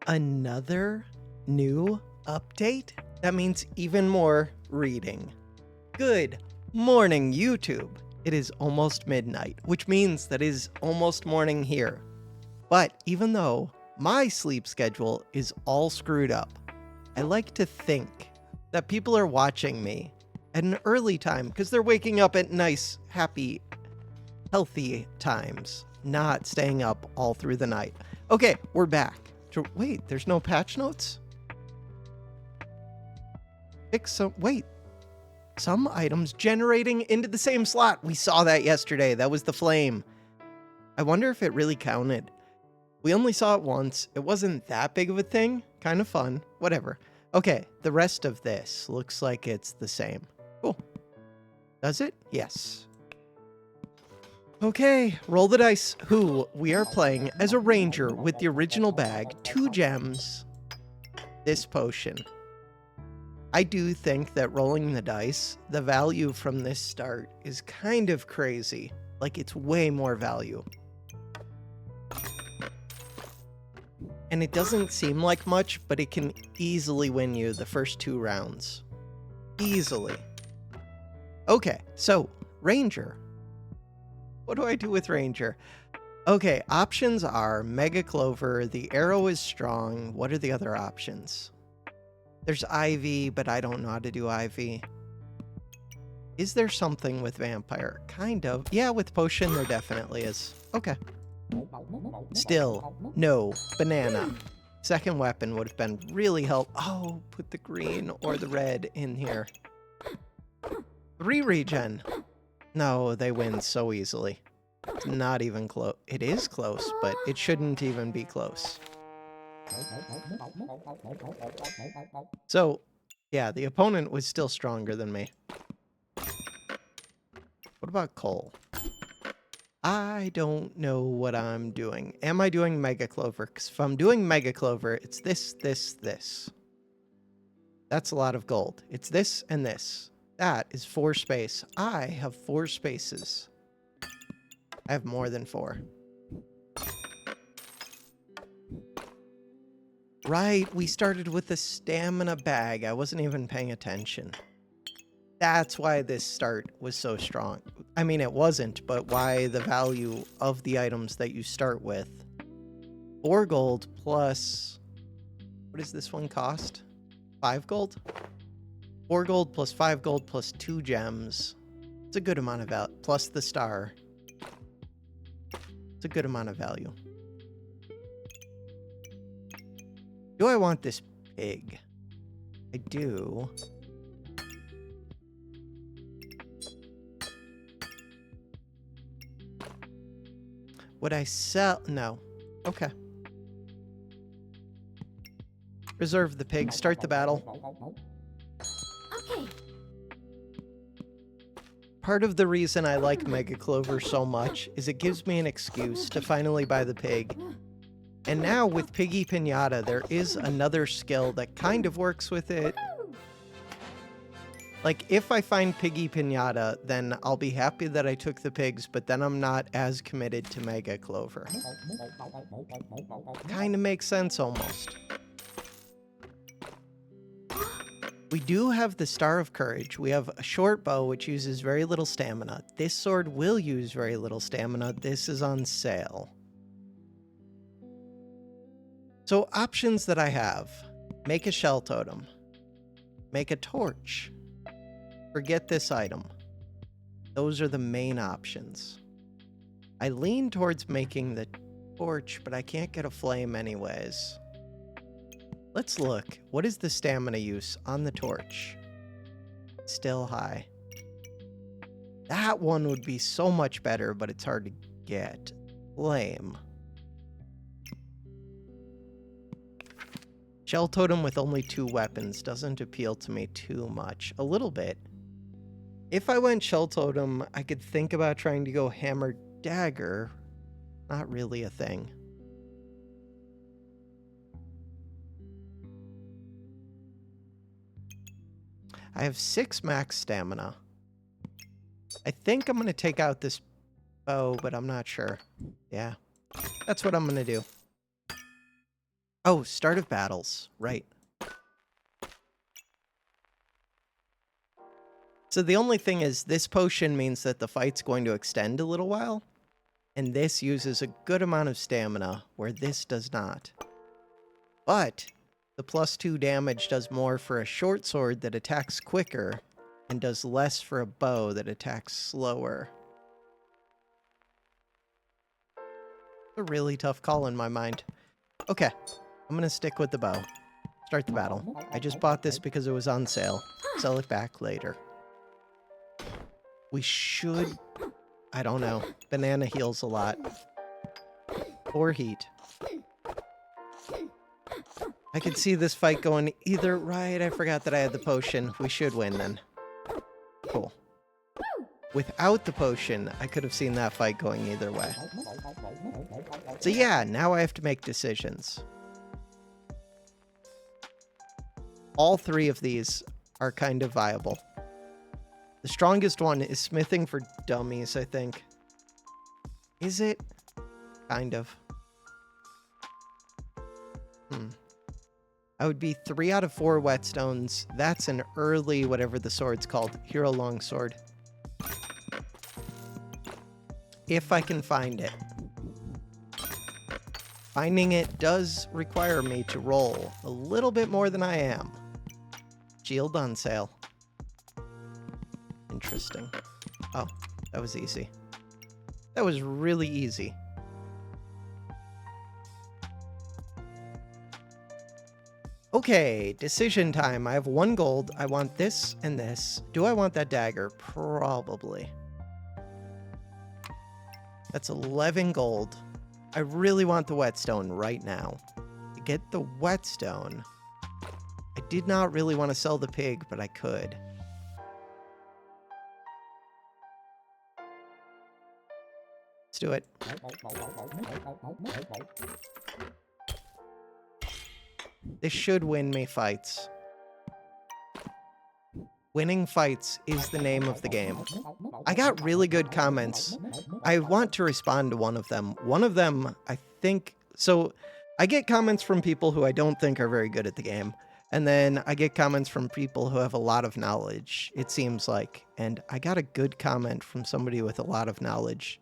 Another new update? That means even more reading. Good morning, YouTube. It is almost midnight, which means that it is almost morning here. But even though my sleep schedule is all screwed up, I like to think that people are watching me at an early time because they're waking up at nice, happy, healthy times, not staying up all through the night. Okay, we're back. Wait, there's no patch notes? Some items generating into the same slot. We saw that yesterday. That was the flame. I wonder if it really counted. We only saw it once. It wasn't that big of a thing. Kind of fun. Whatever. Okay, the rest of this looks like it's the same. Cool. Does it? Yes. Okay, roll the dice. We are playing as a ranger with the original bag, 2 gems, this potion. I do think that rolling the dice, the value from this start is kind of crazy. Like, it's way more value. And it doesn't seem like much, but it can easily win you the first 2 rounds. Easily. Okay, so, Ranger. What do I do with Ranger? Okay, options are Mega Clover, the arrow is strong. What are the other options? There's Ivy, but I don't know how to do Ivy. Is there something with Vampire? Kind of. Yeah, with Potion there definitely is. Okay. Still, no. Banana. Second weapon would have been really helpful. Oh, put the green or the red in here. 3 regen. No, they win so easily. It's not even close. It is close, but it shouldn't even be close. So, yeah, the opponent was still stronger than me. What about Cole? I don't know what I'm doing. Am I doing Mega Clover? Because if I'm doing Mega Clover, it's this, this, this. That's a lot of gold. It's this and this. That is 4 space. I have 4 spaces. I have more than 4. Right, we started with a stamina bag. I wasn't even paying attention. That's why this start was so strong. I mean, it wasn't, but why the value of the items that you start with. 4 gold plus... What does this one cost? 5 gold? 4 gold plus 5 gold plus 2 gems. It's a good amount of value. Plus the star. It's a good amount of value. Do I want this pig? I do. Would I sell? No. Okay. Reserve the pig. Start the battle. Okay. Part of the reason I like Mega Clover so much is it gives me an excuse to finally buy the pig. And now with Piggy Pinata, there is another skill that kind of works with it. Like, if I find Piggy Pinata, then I'll be happy that I took the pigs, but then I'm not as committed to Mega Clover. Kind of makes sense, almost. We do have the Star of Courage. We have a short bow, which uses very little stamina. This sword will use very little stamina. This is on sale. So, options that I have. Make a shell totem. Make a torch. Forget this item. Those are the main options. I lean towards making the torch, but I can't get a flame anyways. Let's look. What is the stamina use on the torch? Still high. That one would be so much better, but it's hard to get. Flame. Shell totem with only 2 weapons doesn't appeal to me too much. A little bit. If I went shell totem, I could think about trying to go hammer dagger. Not really a thing. I have 6 max stamina. I think I'm going to take out this bow, but I'm not sure. Yeah, that's what I'm going to do. Oh, start of battles. Right. So the only thing is this potion means that the fight's going to extend a little while. And this uses a good amount of stamina, where this does not. But the +2 damage does more for a short sword that attacks quicker, and does less for a bow that attacks slower. A really tough call in my mind. Okay, I'm gonna stick with the bow. Start the battle. I just bought this because it was on sale. Sell it back later. We should... I don't know. Banana heals a lot. Or heat. I could see this fight going either right. I forgot that I had the potion. We should win then. Cool. Without the potion, I could have seen that fight going either way. So yeah, now I have to make decisions. All three of these are kind of viable. The strongest one is smithing for dummies, I think. Is it? Kind of. I would be 3 out of 4 whetstones. That's an early, whatever the sword's called, hero longsword. If I can find it. Finding it does require me to roll a little bit more than I am. Shield on sale. Interesting. Oh, that was easy. That was really easy. Okay, decision time. I have 1 gold. I want this and this. Do I want that dagger? Probably. That's 11 gold. I really want the whetstone right now. To get the whetstone, I did not really want to sell the pig, but I could. Let's do it. This should win me fights. Winning fights is the name of the game. I got really good comments. I want to respond to one of them. One of them, I think... So, I get comments from people who I don't think are very good at the game. And then I get comments from people who have a lot of knowledge, it seems like. And I got a good comment from somebody with a lot of knowledge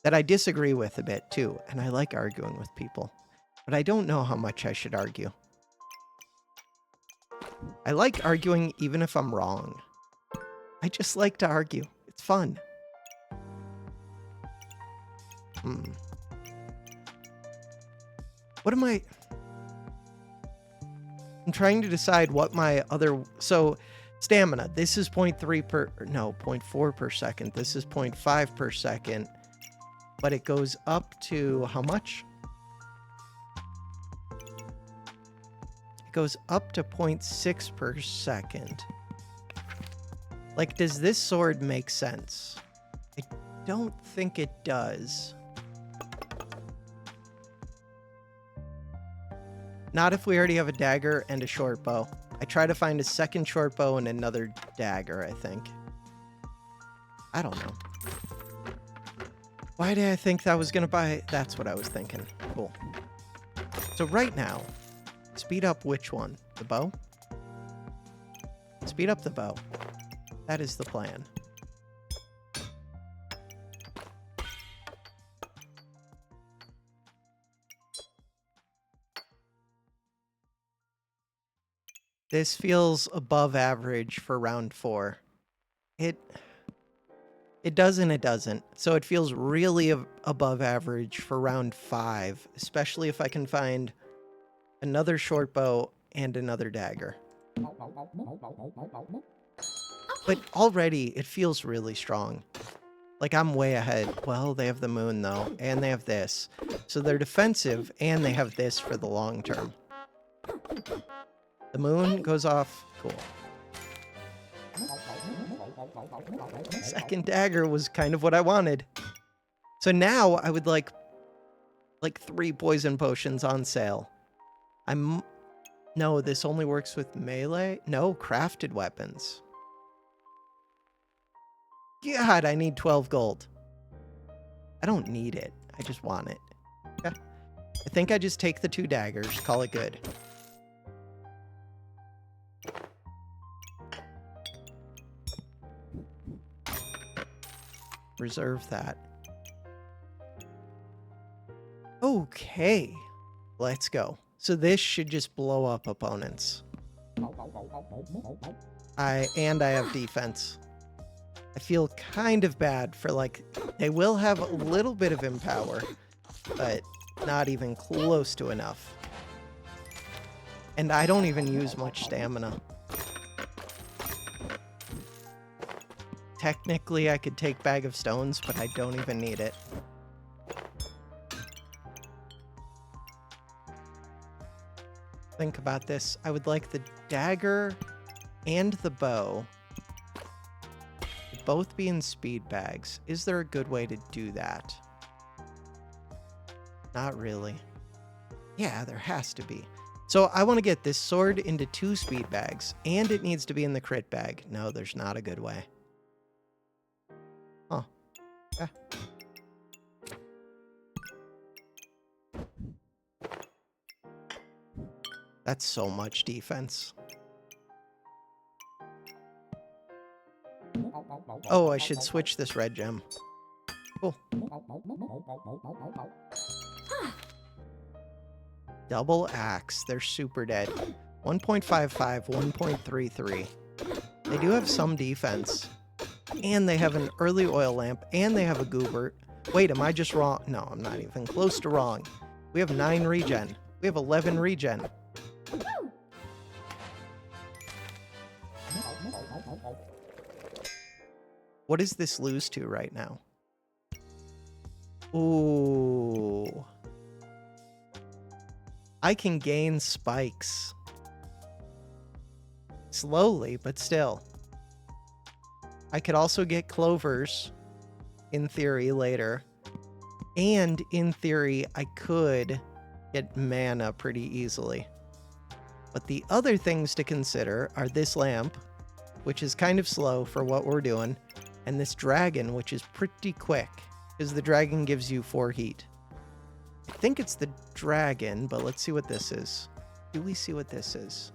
that I disagree with a bit, too. And I like arguing with people. But I don't know how much I should argue. I like arguing even if I'm wrong. I just like to argue. It's fun. What am I... I'm trying to decide what my other... So, stamina. This is 0.3 per... No, 0.4 per second. This is 0.5 per second. But it goes up to... How much? Goes up to 0.6 per second. Like, does this sword make sense? I don't think it does. Not if we already have a dagger and a short bow. I try to find a second short bow and another dagger, I think. I don't know. Why did I think that was gonna buy? That's what I was thinking. Cool. So right now, speed up which one? The bow? Speed up the bow. That is the plan. This feels above average for round 4. It does and it doesn't. So it feels really above average for round 5, especially if I can find another short bow and another dagger. But already it feels really strong. Like I'm way ahead. Well, they have the moon though, and they have this. So they're defensive and they have this for the long term. The moon goes off. Cool. Second dagger was kind of what I wanted. So now I would like 3 poison potions on sale. No, this only works with melee? No, crafted weapons. God, I need 12 gold. I don't need it. I just want it. Okay. I think I just take the 2 daggers, call it good. Reserve that. Okay, let's go. So this should just blow up opponents. I have defense. I feel kind of bad for, like, they will have a little bit of empower, but not even close to enough. And I don't even use much stamina. Technically, I could take Bag of Stones, but I don't even need it. Think about this. I would like the dagger and the bow to both be in speed bags. Is there a good way to do that? Not really. Yeah, there has to be. So I want to get this sword into 2 speed bags, and it needs to be in the crit bag. No, there's not a good way. Huh. Yeah. That's so much defense. Oh, I should switch this red gem. Cool. Double axe. They're super dead. 1.55, 1.33. They do have some defense. And they have an early oil lamp. And they have a goober. Wait, am I just wrong? No, I'm not even close to wrong. We have 9 regen. We have 11 regen. What does this lose to right now? Ooh. I can gain spikes. Slowly, but still. I could also get clovers, in theory, later. And in theory, I could get mana pretty easily. But the other things to consider are this lamp, which is kind of slow for what we're doing, and this dragon, which is pretty quick, because the dragon gives you 4 heat. I think it's the dragon, but let's see what this is. Do we see what this is?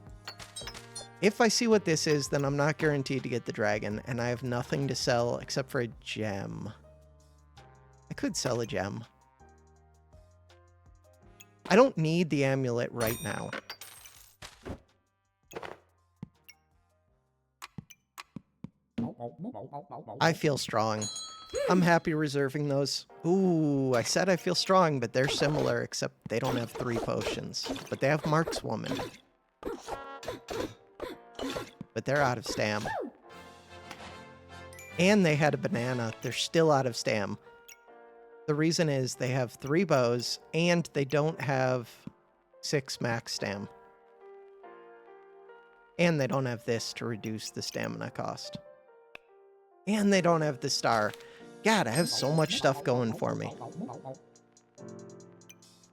If I see what this is, then I'm not guaranteed to get the dragon, and I have nothing to sell except for a gem. I could sell a gem. I don't need the amulet right now. I feel strong. I'm happy reserving those. Ooh, I said I feel strong, but they're similar, except they don't have 3 potions. But they have Markswoman. But they're out of stam. And they had a banana. They're still out of stam. The reason is they have 3 bows, and they don't have 6 max stam. And they don't have this to reduce the stamina cost. And they don't have the star. God, I have so much stuff going for me.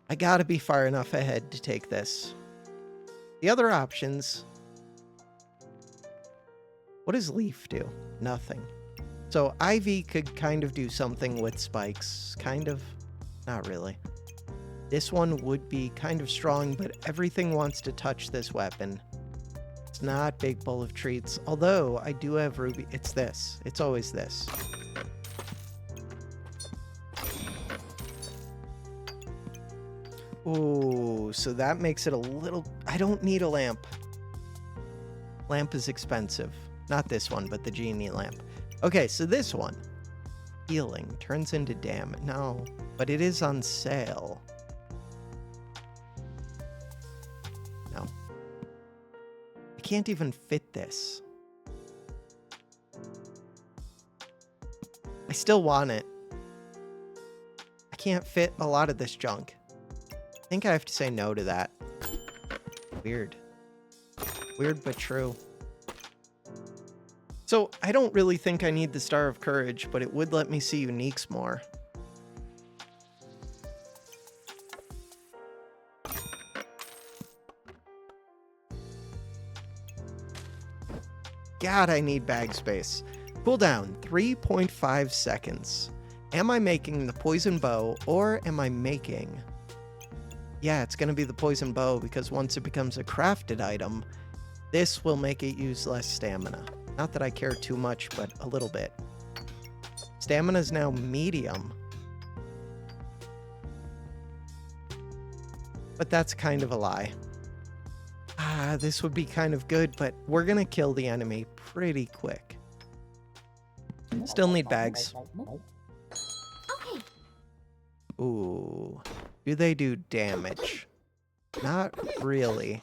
I gotta be far enough ahead to take this. The other options... What does Leaf do? Nothing. So Ivy could kind of do something with spikes. Kind of. Not really. This one would be kind of strong, but everything wants to touch this weapon. It's not Big Bowl of Treats. Although, I do have Ruby. It's this. It's always this. Ooh, so that makes it a little... I don't need a lamp. Lamp is expensive. Not this one, but the genie lamp. Okay, so this one. Healing turns into damage. No, but it is on sale. No. I can't even fit this. I still want it. I can't fit a lot of this junk. I think I have to say no to that. Weird. Weird but true. So, I don't really think I need the Star of Courage, but it would let me see uniques more. God, I need bag space. Cooldown, 3.5 seconds. Am I making the poison bow, or am I making yeah, it's going to be the poison bow because once it becomes a crafted item, this will make it use less stamina. Not that I care too much, but a little bit. Stamina is now medium. But that's kind of a lie. This would be kind of good, but we're going to kill the enemy pretty quick. Still need bags. Okay. Ooh. Do they do damage? Not really.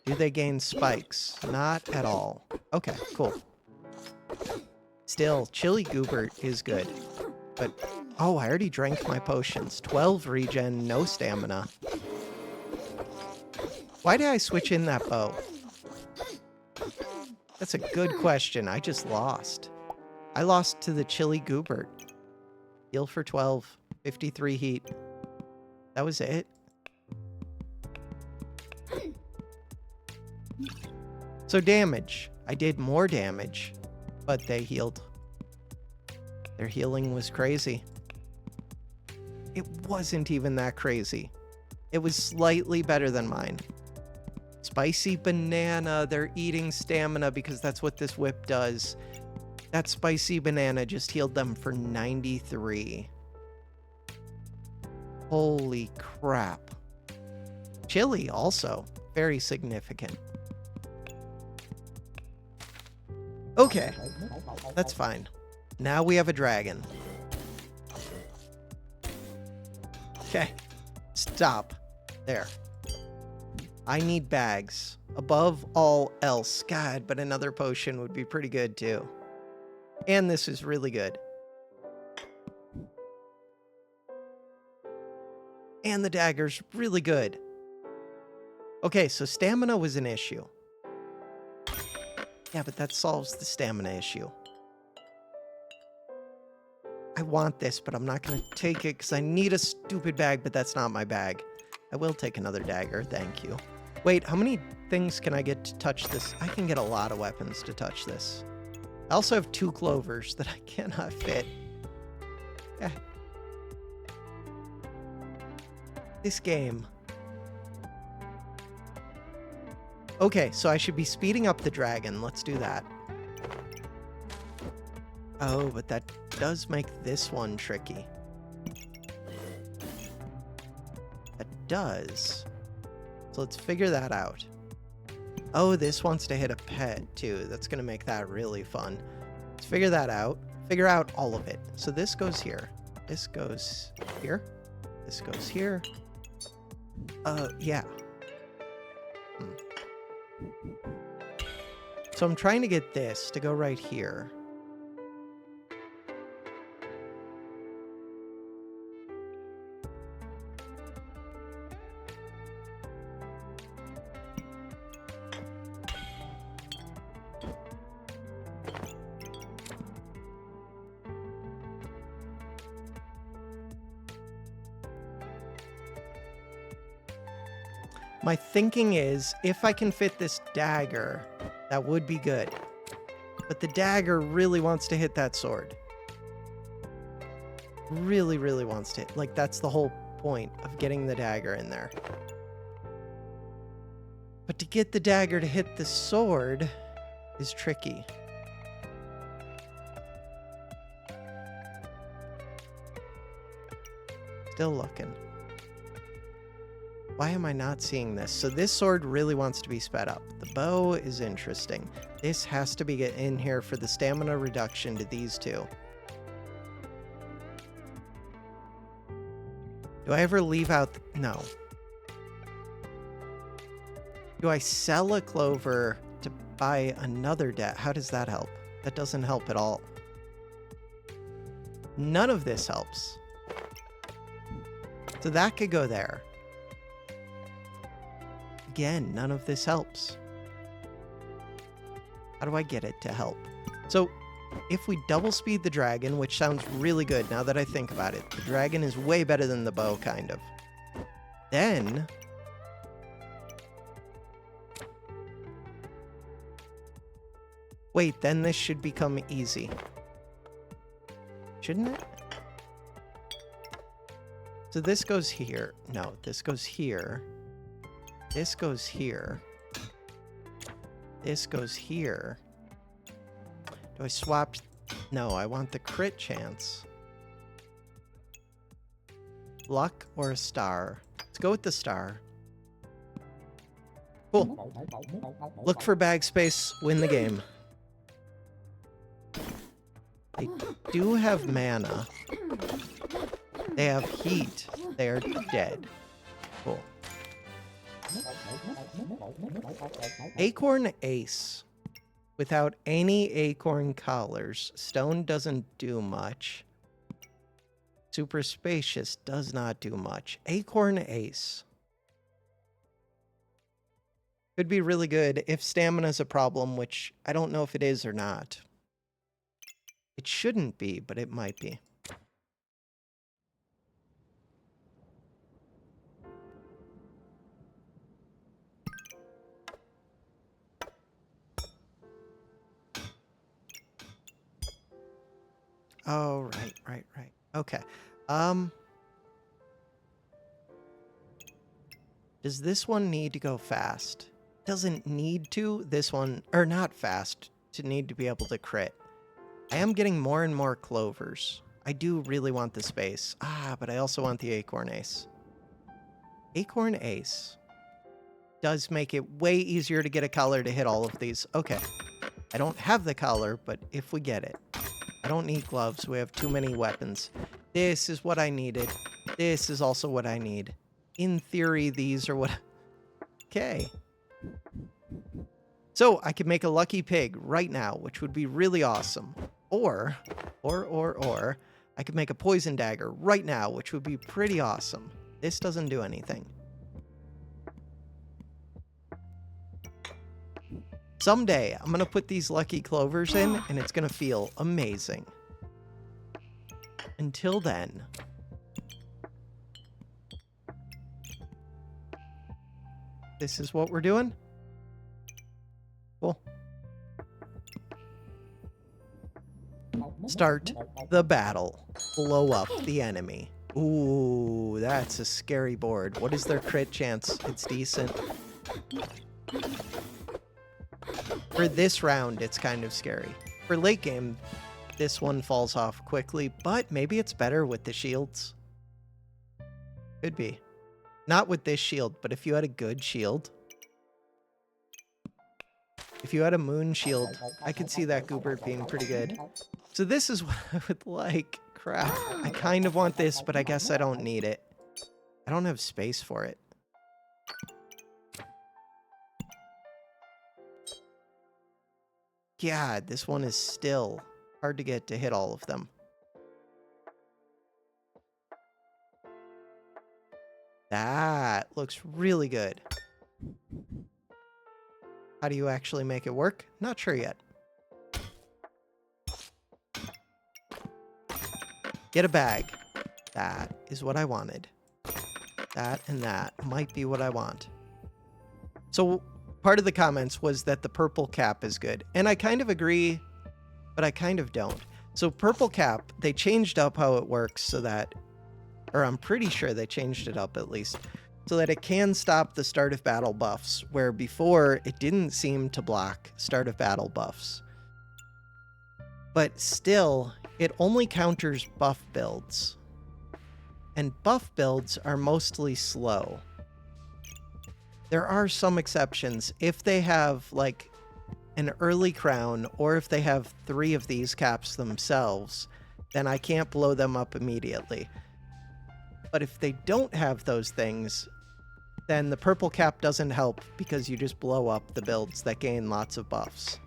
Do they gain spikes? Not at all. Okay, cool. Still, Chili Goobert is good. But, oh, I already drank my potions. 12 regen, no stamina. Why did I switch in that bow? That's a good question. I just lost. I lost to the Chili Goobert. Heal for 12. 53 heat. That was it. So damage. I did more damage, but they healed. Their healing was crazy. It wasn't even that crazy. It was slightly better than mine. Spicy banana. They're eating stamina because that's what this whip does. That spicy banana just healed them for 93. Holy crap. Chili also. Very significant. Okay. That's fine. Now we have a dragon. Okay. Stop. There. I need bags. Above all else. God, but another potion would be pretty good too. And this is really good. And the dagger's really good. Okay, so stamina was an issue. Yeah, but that solves the stamina issue. I want this, but I'm not going to take it because I need a stupid bag, but that's not my bag. I will take another dagger, thank you. Wait, how many things can I get to touch this? I can get a lot of weapons to touch this. I also have 2 clovers that I cannot fit. Yeah. This game. Okay, so I should be speeding up the dragon. Let's do that. Oh, but that does make this one tricky. That does. So let's figure that out. Oh, this wants to hit a pet, too. That's going to make that really fun. Let's figure that out. Figure out all of it. So this goes here. This goes here. This goes here. Yeah. So I'm trying to get this to go right here. My thinking is, if I can fit this dagger, that would be good. But the dagger really wants to hit that sword. Really, really wants to hit. Like, that's the whole point of getting the dagger in there. But to get the dagger to hit the sword is tricky. Still looking. Why am I not seeing this? So this sword really wants to be sped up. The bow is interesting. This has to be in here for the stamina reduction to these two. Do I ever leave out... No. Do I sell a clover to buy another How does that help? That doesn't help at all. None of this helps. So that could go there. Again, none of this helps. How do I get it to help? So, if we double speed the dragon, which sounds really good now that I think about it. The dragon is way better than the bow, kind of. Then... Wait, then this should become easy. Shouldn't it? So this goes here. No, this goes here. This goes here. This goes here. Do I swap? No, I want the crit chance. Luck or a star? Let's go with the star. Cool. Look for bag space, win the game. They do have mana. They have heat. They are dead. Cool. Acorn Ace. Without any acorn collars, stone doesn't do much. Super spacious does not do much. Acorn Ace. Could be really good if stamina's a problem, which I don't know if it is or not. It shouldn't be, but it might be. Oh, right. Okay. Does this one need to go fast? Doesn't need to. This one, or not fast, to need to be able to crit. I am getting more and more clovers. I do really want the space. But I also want the Acorn Ace. Acorn Ace does make it way easier to get a collar to hit all of these. Okay. I don't have the collar, but if we get it. I don't need gloves. We have too many weapons. This is what I needed. This is also what I need. In theory, these are what... Okay. So, I could make a lucky pig right now, which would be really awesome. Or, I could make a poison dagger right now, which would be pretty awesome. This doesn't do anything. Someday, I'm going to put these lucky clovers in, and it's going to feel amazing. Until then... This is what we're doing? Cool. Start the battle. Blow up the enemy. Ooh, that's a scary board. What is their crit chance? It's decent. For this round, it's kind of scary. For late game, this one falls off quickly, but maybe it's better with the shields. Could be. Not with this shield, but if you had a good shield. If you had a moon shield, I could see that Goobert being pretty good. So this is what I would like. Crap. I kind of want this, but I guess I don't need it. I don't have space for it. God, this one is still hard to get to hit all of them. That looks really good. How do you actually make it work? Not sure yet. Get a bag. That is what I wanted. That and that might be what I want. So part of the comments was that the purple cap is good. And I kind of agree, but I kind of don't. So purple cap, they changed up how it works so that, or I'm pretty sure they changed it up at least, so that it can stop the start of battle buffs, where before it didn't seem to block start of battle buffs. But still, it only counters buff builds. And buff builds are mostly slow. There are some exceptions. If they have, like, an early crown, or if they have 3 of these caps themselves, then I can't blow them up immediately. But if they don't have those things, then the purple cap doesn't help because you just blow up the builds that gain lots of buffs.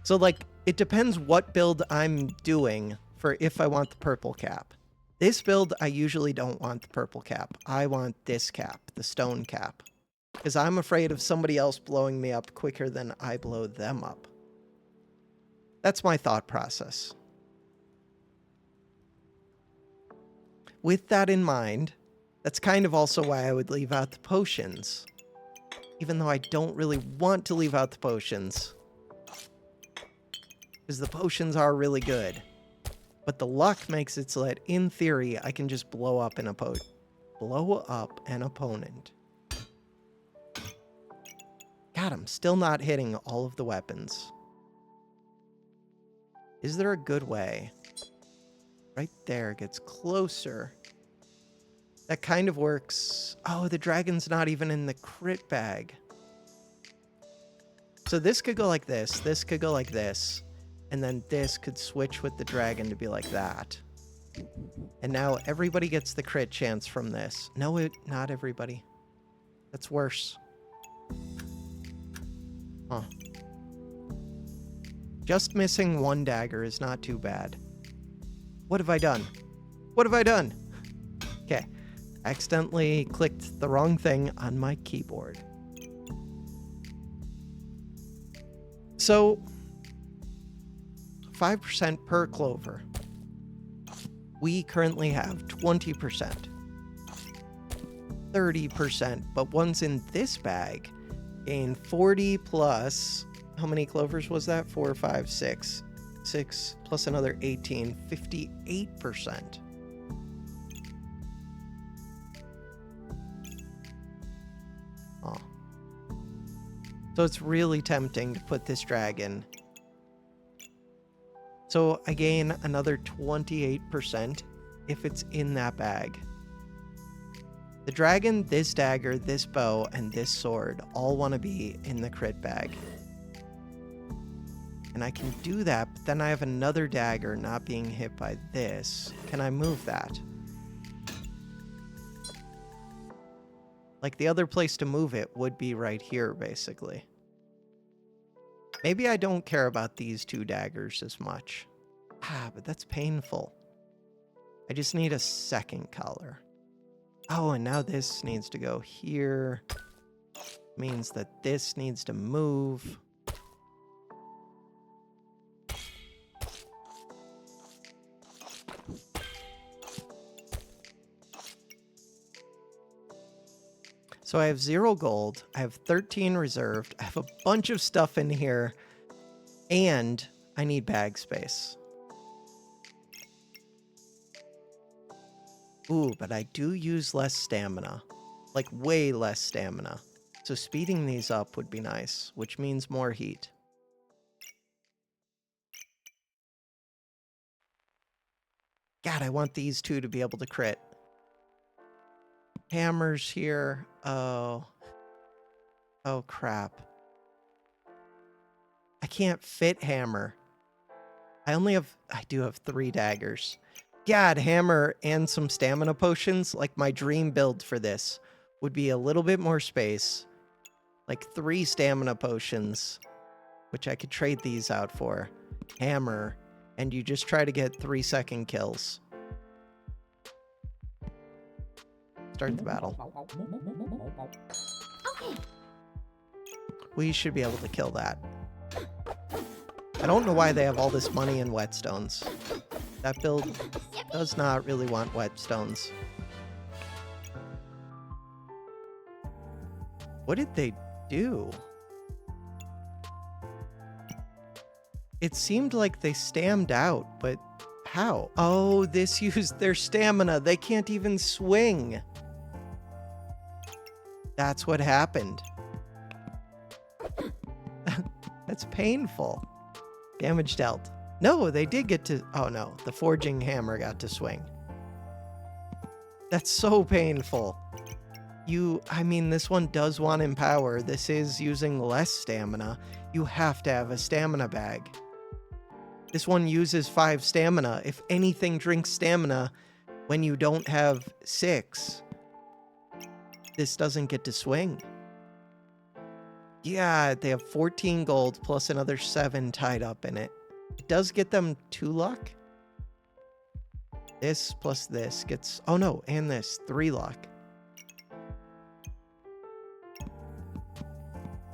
So, like, it depends what build I'm doing for if I want the purple cap. This build, I usually don't want the purple cap. I want this cap, the stone cap. Because I'm afraid of somebody else blowing me up quicker than I blow them up. That's my thought process. With that in mind, that's kind of also why I would leave out the potions. Even though I don't really want to leave out the potions. Because the potions are really good. But the luck makes it so that, in theory, I can just blow up an opponent. God, I'm still not hitting all of the weapons. Is there a good way? Right there, gets closer. That kind of works. Oh, the dragon's not even in the crit bag. So this could go like this could go like this, and then this could switch with the dragon to be like that. And now everybody gets the crit chance from this. No, not everybody. That's worse. Huh. Just missing one dagger is not too bad. What have I done? What have I done? Okay. Accidentally clicked the wrong thing on my keyboard. So, 5% per clover. We currently have 20%. 30%, but ones in this bag gain 40 plus, how many clovers was that? 4, 5, 6. 6 plus another 18, 58%. Oh. So it's really tempting to put this dragon. So I gain another 28% if it's in that bag. The dragon, this dagger, this bow, and this sword all want to be in the crit bag. And I can do that, but then I have another dagger not being hit by this. Can I move that? Like, the other place to move it would be right here, basically. Maybe I don't care about these two daggers as much. Ah, but that's painful. I just need a second color. Oh, and now this needs to go here. Means that this needs to move. So I have 0 gold. I have 13 reserved. I have a bunch of stuff in here. And I need bag space. Ooh, but I do use less stamina. Like, way less stamina. So speeding these up would be nice, which means more heat. God, I want these two to be able to crit. Hammers here. Oh. Oh, crap. I can't fit hammer. I do have 3 daggers. God, hammer and some stamina potions. Like, my dream build for this would be a little bit more space. Like 3 stamina potions, which I could trade these out for. Hammer, and you just try to get 3-second kills. Start the battle. Okay. We should be able to kill that. I don't know why they have all this money in whetstones. That build does not really want whetstones. What did they do? It seemed like they stammed out, but how? Oh, this used their stamina. They can't even swing. That's what happened. That's painful. Damage dealt. No, they did get to... Oh, no. The forging hammer got to swing. That's so painful. I mean, this one does want empower. This is using less stamina. You have to have a stamina bag. This one uses 5 stamina. If anything drinks stamina when you don't have 6, this doesn't get to swing. Yeah, they have 14 gold plus another 7 tied up in it. It does get them 2 luck. This plus this gets... Oh no, and this. 3 luck.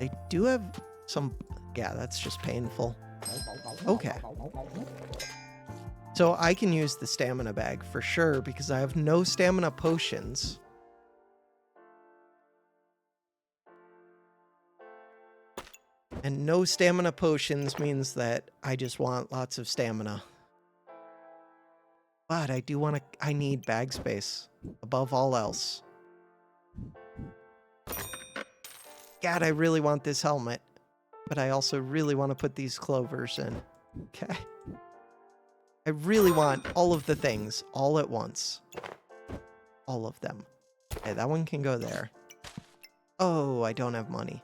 They do have some... Yeah, that's just painful. Okay. So I can use the stamina bag for sure because I have no stamina potions. And no stamina potions means that I just want lots of stamina. But I do want to... I need bag space above all else. God, I really want this helmet. But I also really want to put these clovers in. Okay. I really want all of the things all at once. All of them. Okay, that one can go there. Oh, I don't have money.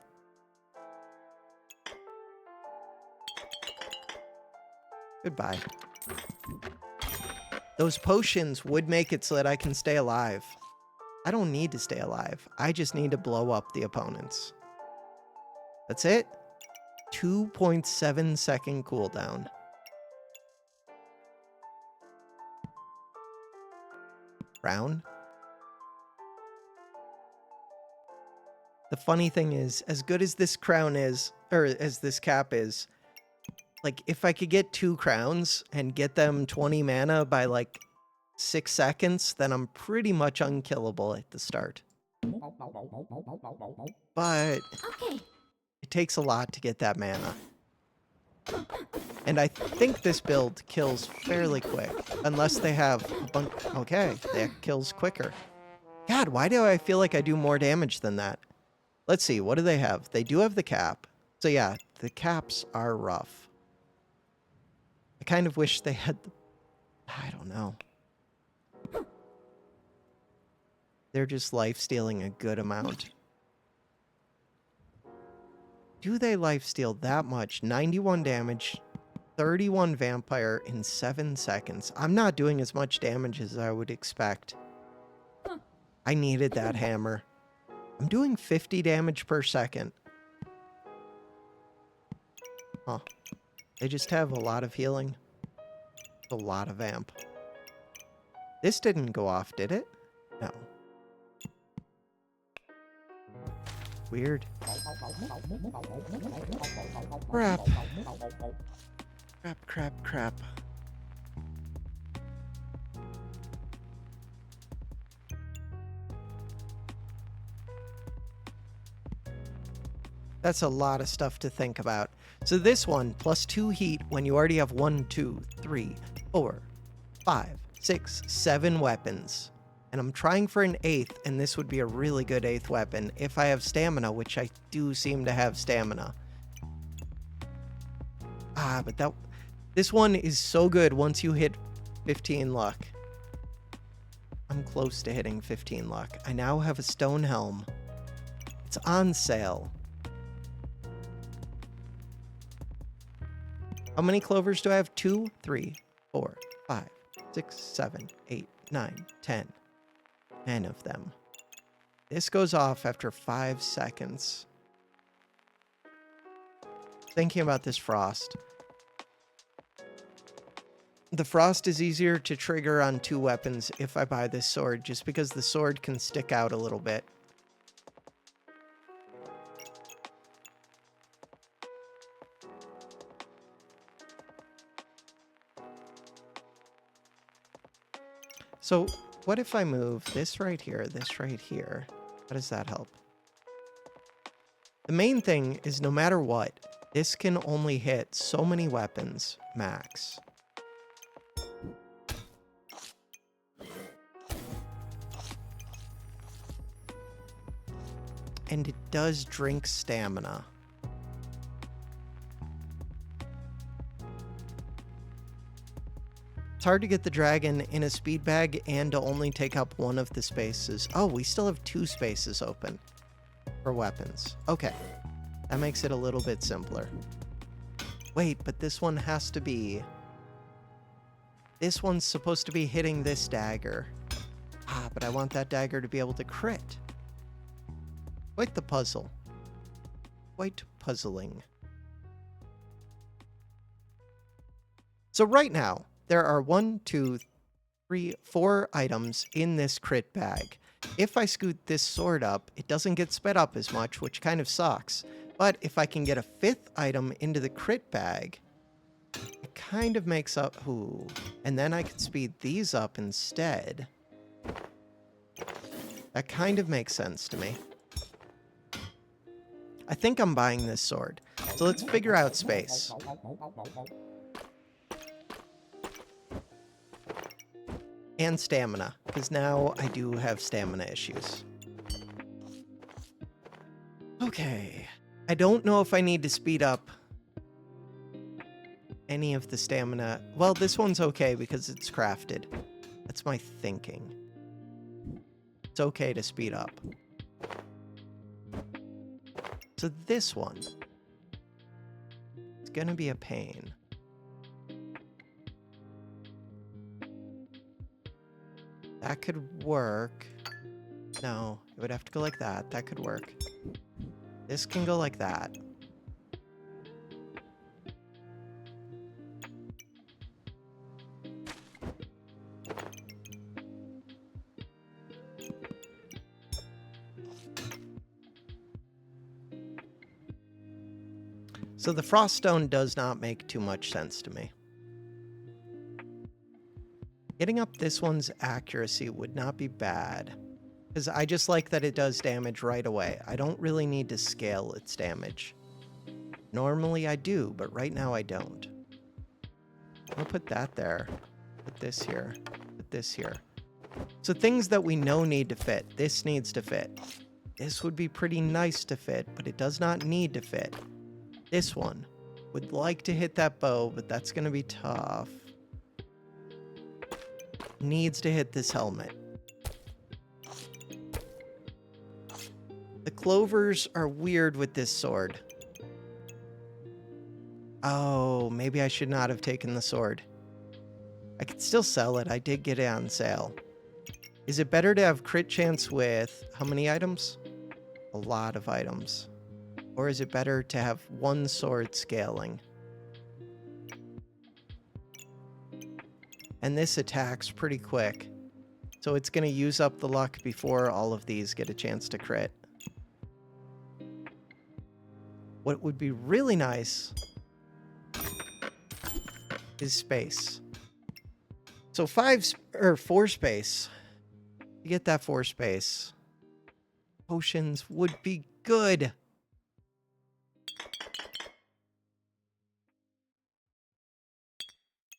Goodbye. Those potions would make it so that I can stay alive. I don't need to stay alive. I just need to blow up the opponents. That's it. 2.7 second cooldown. Crown. The funny thing is, as good as this crown is, or as this cap is, like, if I could get 2 crowns and get them 20 mana by, like, 6 seconds, then I'm pretty much unkillable at the start. But Okay. it takes a lot to get that mana. And I think this build kills fairly quick, unless they have a bunch... Okay, that kills quicker. God, why do I feel like I do more damage than that? Let's see, what do they have? They do have the cap. So yeah, the caps are rough. I kind of wish they had the... I don't know. They're just life-stealing a good amount. Do they life-steal that much? 91 damage, 31 vampire in 7 seconds. I'm not doing as much damage as I would expect. I needed that hammer. I'm doing 50 damage per second. Huh. They just have a lot of healing. A lot of vamp. This didn't go off, did it? No. Weird. Crap. Crap, crap, crap. That's a lot of stuff to think about. So this one, plus 2 heat when you already have 1, 2, 3, 4, 5, 6, 7 weapons. And I'm trying for an 8th, and this would be a really good 8th weapon if I have stamina, which I do seem to have stamina. Ah, but this one is so good once you hit 15 luck. I'm close to hitting 15 luck. I now have a stone helm. It's on sale. How many clovers do I have? 2, 3, 4, 5, 6, 7, 8, 9, 10. 10 of them. This goes off after 5 seconds. Thinking about this frost. The frost is easier to trigger on 2 weapons if I buy this sword, just because the sword can stick out a little bit. So, what if I move this right here, this right here? How does that help? The main thing is no matter what, this can only hit so many weapons max. And it does drink stamina. It's hard to get the dragon in a speed bag and to only take up 1 of the spaces. Oh, we still have 2 spaces open for weapons. Okay. That makes it a little bit simpler. Wait, but this one has to be... This one's supposed to be hitting this dagger. Ah, but I want that dagger to be able to crit. Quite the puzzle. Quite puzzling. So right now, there are 1, 2, 3, 4 items in this crit bag. If I scoot this sword up, it doesn't get sped up as much, which kind of sucks. But if I can get a 5th item into the crit bag, it kind of makes up... Ooh. And then I can speed these up instead. That kind of makes sense to me. I think I'm buying this sword. So let's figure out space. And stamina, because now I do have stamina issues. Okay. I don't know if I need to speed up any of the stamina. Well, this one's okay because it's crafted. That's my thinking. It's okay to speed up. So this one is gonna be a pain. That could work. No, it would have to go like that. That could work. This can go like that. So the frost stone does not make too much sense to me. Getting up this one's accuracy would not be bad, because I just like that it does damage right away. I don't really need to scale its damage. Normally I do, but right now I don't. I'll put that there. Put this here. Put this here. So things that we know need to fit. This needs to fit. This would be pretty nice to fit, but it does not need to fit. This one would like to hit that bow, but that's going to be tough. Needs to hit this helmet. The clovers are weird with this sword. Oh, maybe I should not have taken the sword. I could still sell it. I did get it on sale. Is it better to have crit chance with how many items? A lot of items. Or is it better to have one sword scaling? And this attacks pretty quick. So it's going to use up the luck before all of these get a chance to crit. What would be really nice is space. So 4 space. To get that 4 space, potions would be good.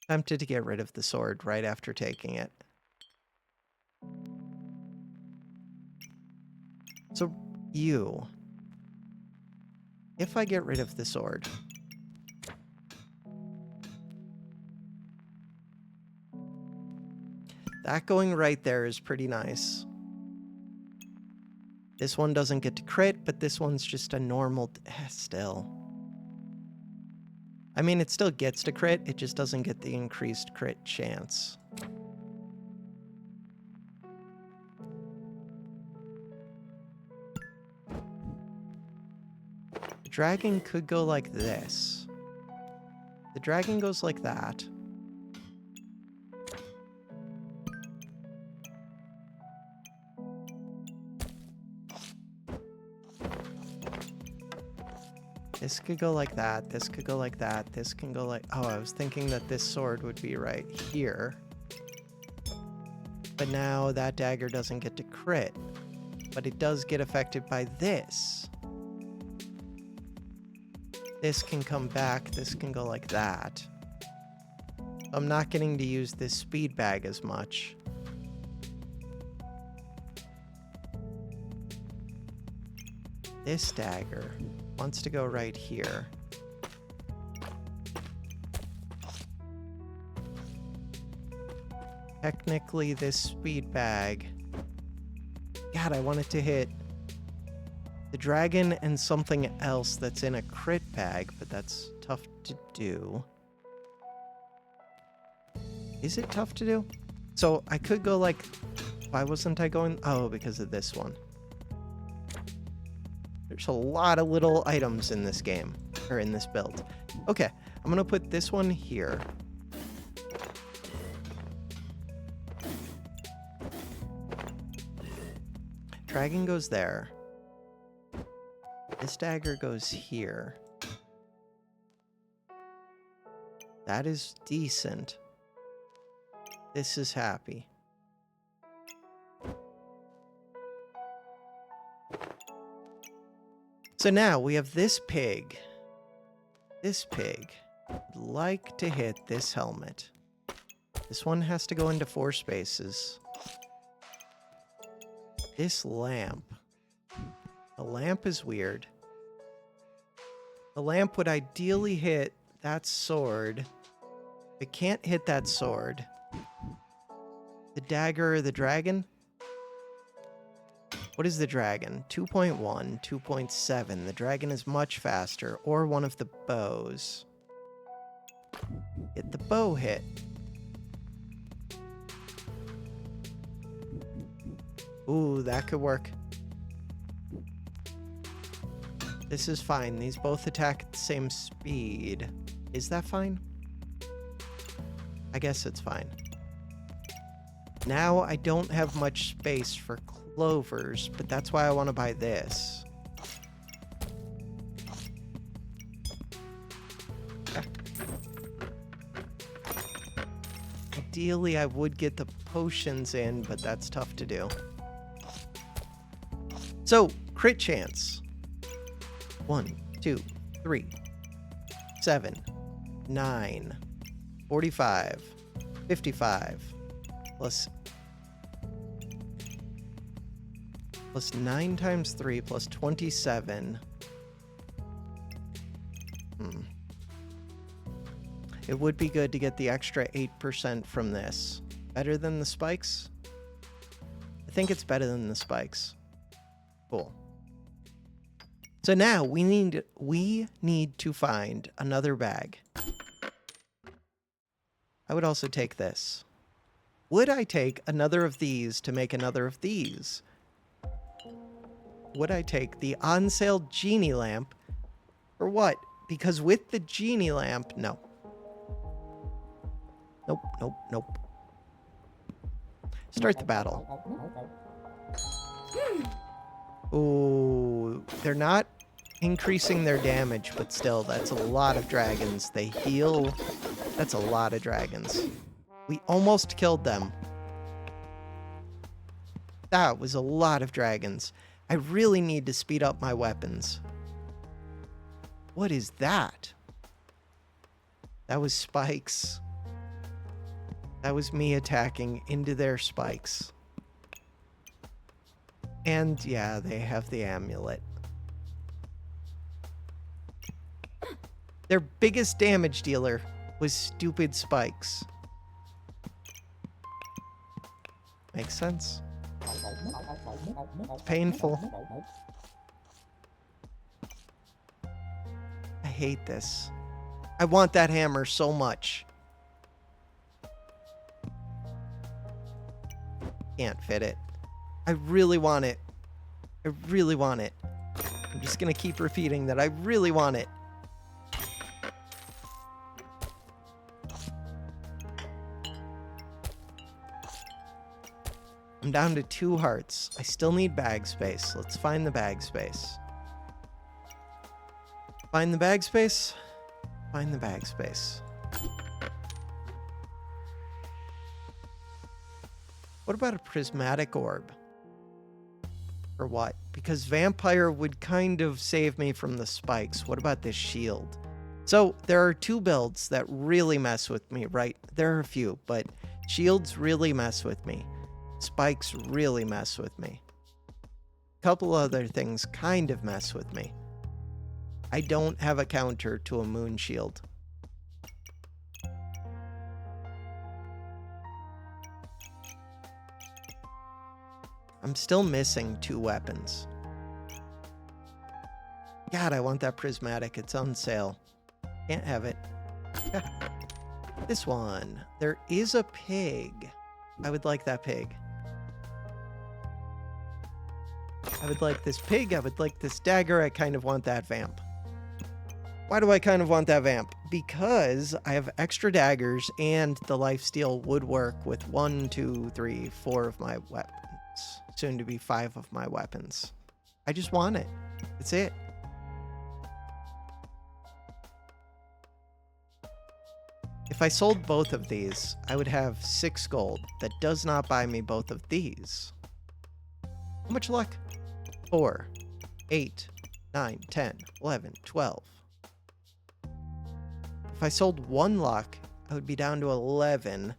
Tempted to get rid of the sword right after taking it. So you, if I get rid of the sword, that going right there is pretty nice. This one doesn't get to crit, but this one's just a normal still. I mean, it still gets to crit, it just doesn't get the increased crit chance. The dragon could go like this. The dragon goes like that. This could go like that, this could go like that, this can go like... Oh, I was thinking that this sword would be right here. But now that dagger doesn't get to crit. But it does get affected by this. This can come back, this can go like that. I'm not getting to use this speed bag as much. This dagger wants to go right here. Technically, this speed bag... God, I want it to hit the dragon and something else that's in a crit bag, but that's tough to do. Is it tough to do? So I could go like... Why wasn't I going... Oh, because of this one. There's a lot of little items in this game, or in this build. Okay, I'm gonna put this one here. Dragon goes there. This dagger goes here. That is decent. This is happy. So now we have this pig. This pig would like to hit this helmet. This one has to go into 4 spaces. This lamp. The lamp is weird. The lamp would ideally hit that sword. It can't hit that sword. The dagger or the dragon? What is the dragon? 2.1, 2.7. The dragon is much faster. Or one of the bows. Get the bow hit. Ooh, that could work. This is fine. These both attack at the same speed. Is that fine? I guess it's fine. Now I don't have much space for clovers, but that's why I want to buy this. Okay. Ideally, I would get the potions in, but that's tough to do. So, crit chance. 1, 2, 3, 7, 9, 45, 55, plus 9 times 3 plus 27. It would be good to get the extra 8% from this. Better than the spikes? I think it's better than the spikes. Cool. So now we need to find another bag. I would also take this. Would I take another of these to make another of these? Would I take the on sale genie lamp? Or what? Because with the genie lamp, no. Nope, nope, nope. Start the battle. Ooh, they're not increasing their damage, but still, that's a lot of dragons. They heal. That's a lot of dragons. We almost killed them. That was a lot of dragons. I really need to speed up my weapons. What is that? That was spikes. That was me attacking into their spikes. And yeah, they have the amulet. Their biggest damage dealer was stupid spikes. Makes sense. It's painful. I hate this. I want that hammer so much. Can't fit it. I really want it. I really want it. I'm just gonna keep repeating that I really want it. I'm down to 2 hearts. I still need bag space. Let's find the bag space. Find the bag space. Find the bag space. What about a prismatic orb? Or what? Because vampire would kind of save me from the spikes. What about this shield? So there are 2 builds that really mess with me, right? There are a few, but shields really mess with me. Spikes really mess with me. A couple other things kind of mess with me. I don't have a counter to a moon shield. I'm still missing 2 weapons. God, I want that prismatic. It's on sale. Can't have it. This one. There is a pig. I would like that pig. I would like this pig. I would like this dagger. I kind of want that vamp. Why do I kind of want that vamp? Because I have extra daggers and the lifesteal would work with 1, 2, 3, 4 of my weapons. Soon to be 5 of my weapons. I just want it. That's it. If I sold both of these, I would have 6 gold. That does not buy me both of these. How much luck? 4, 8, 9, 10, 11, 12. If I sold 1 luck, I would be down to 11.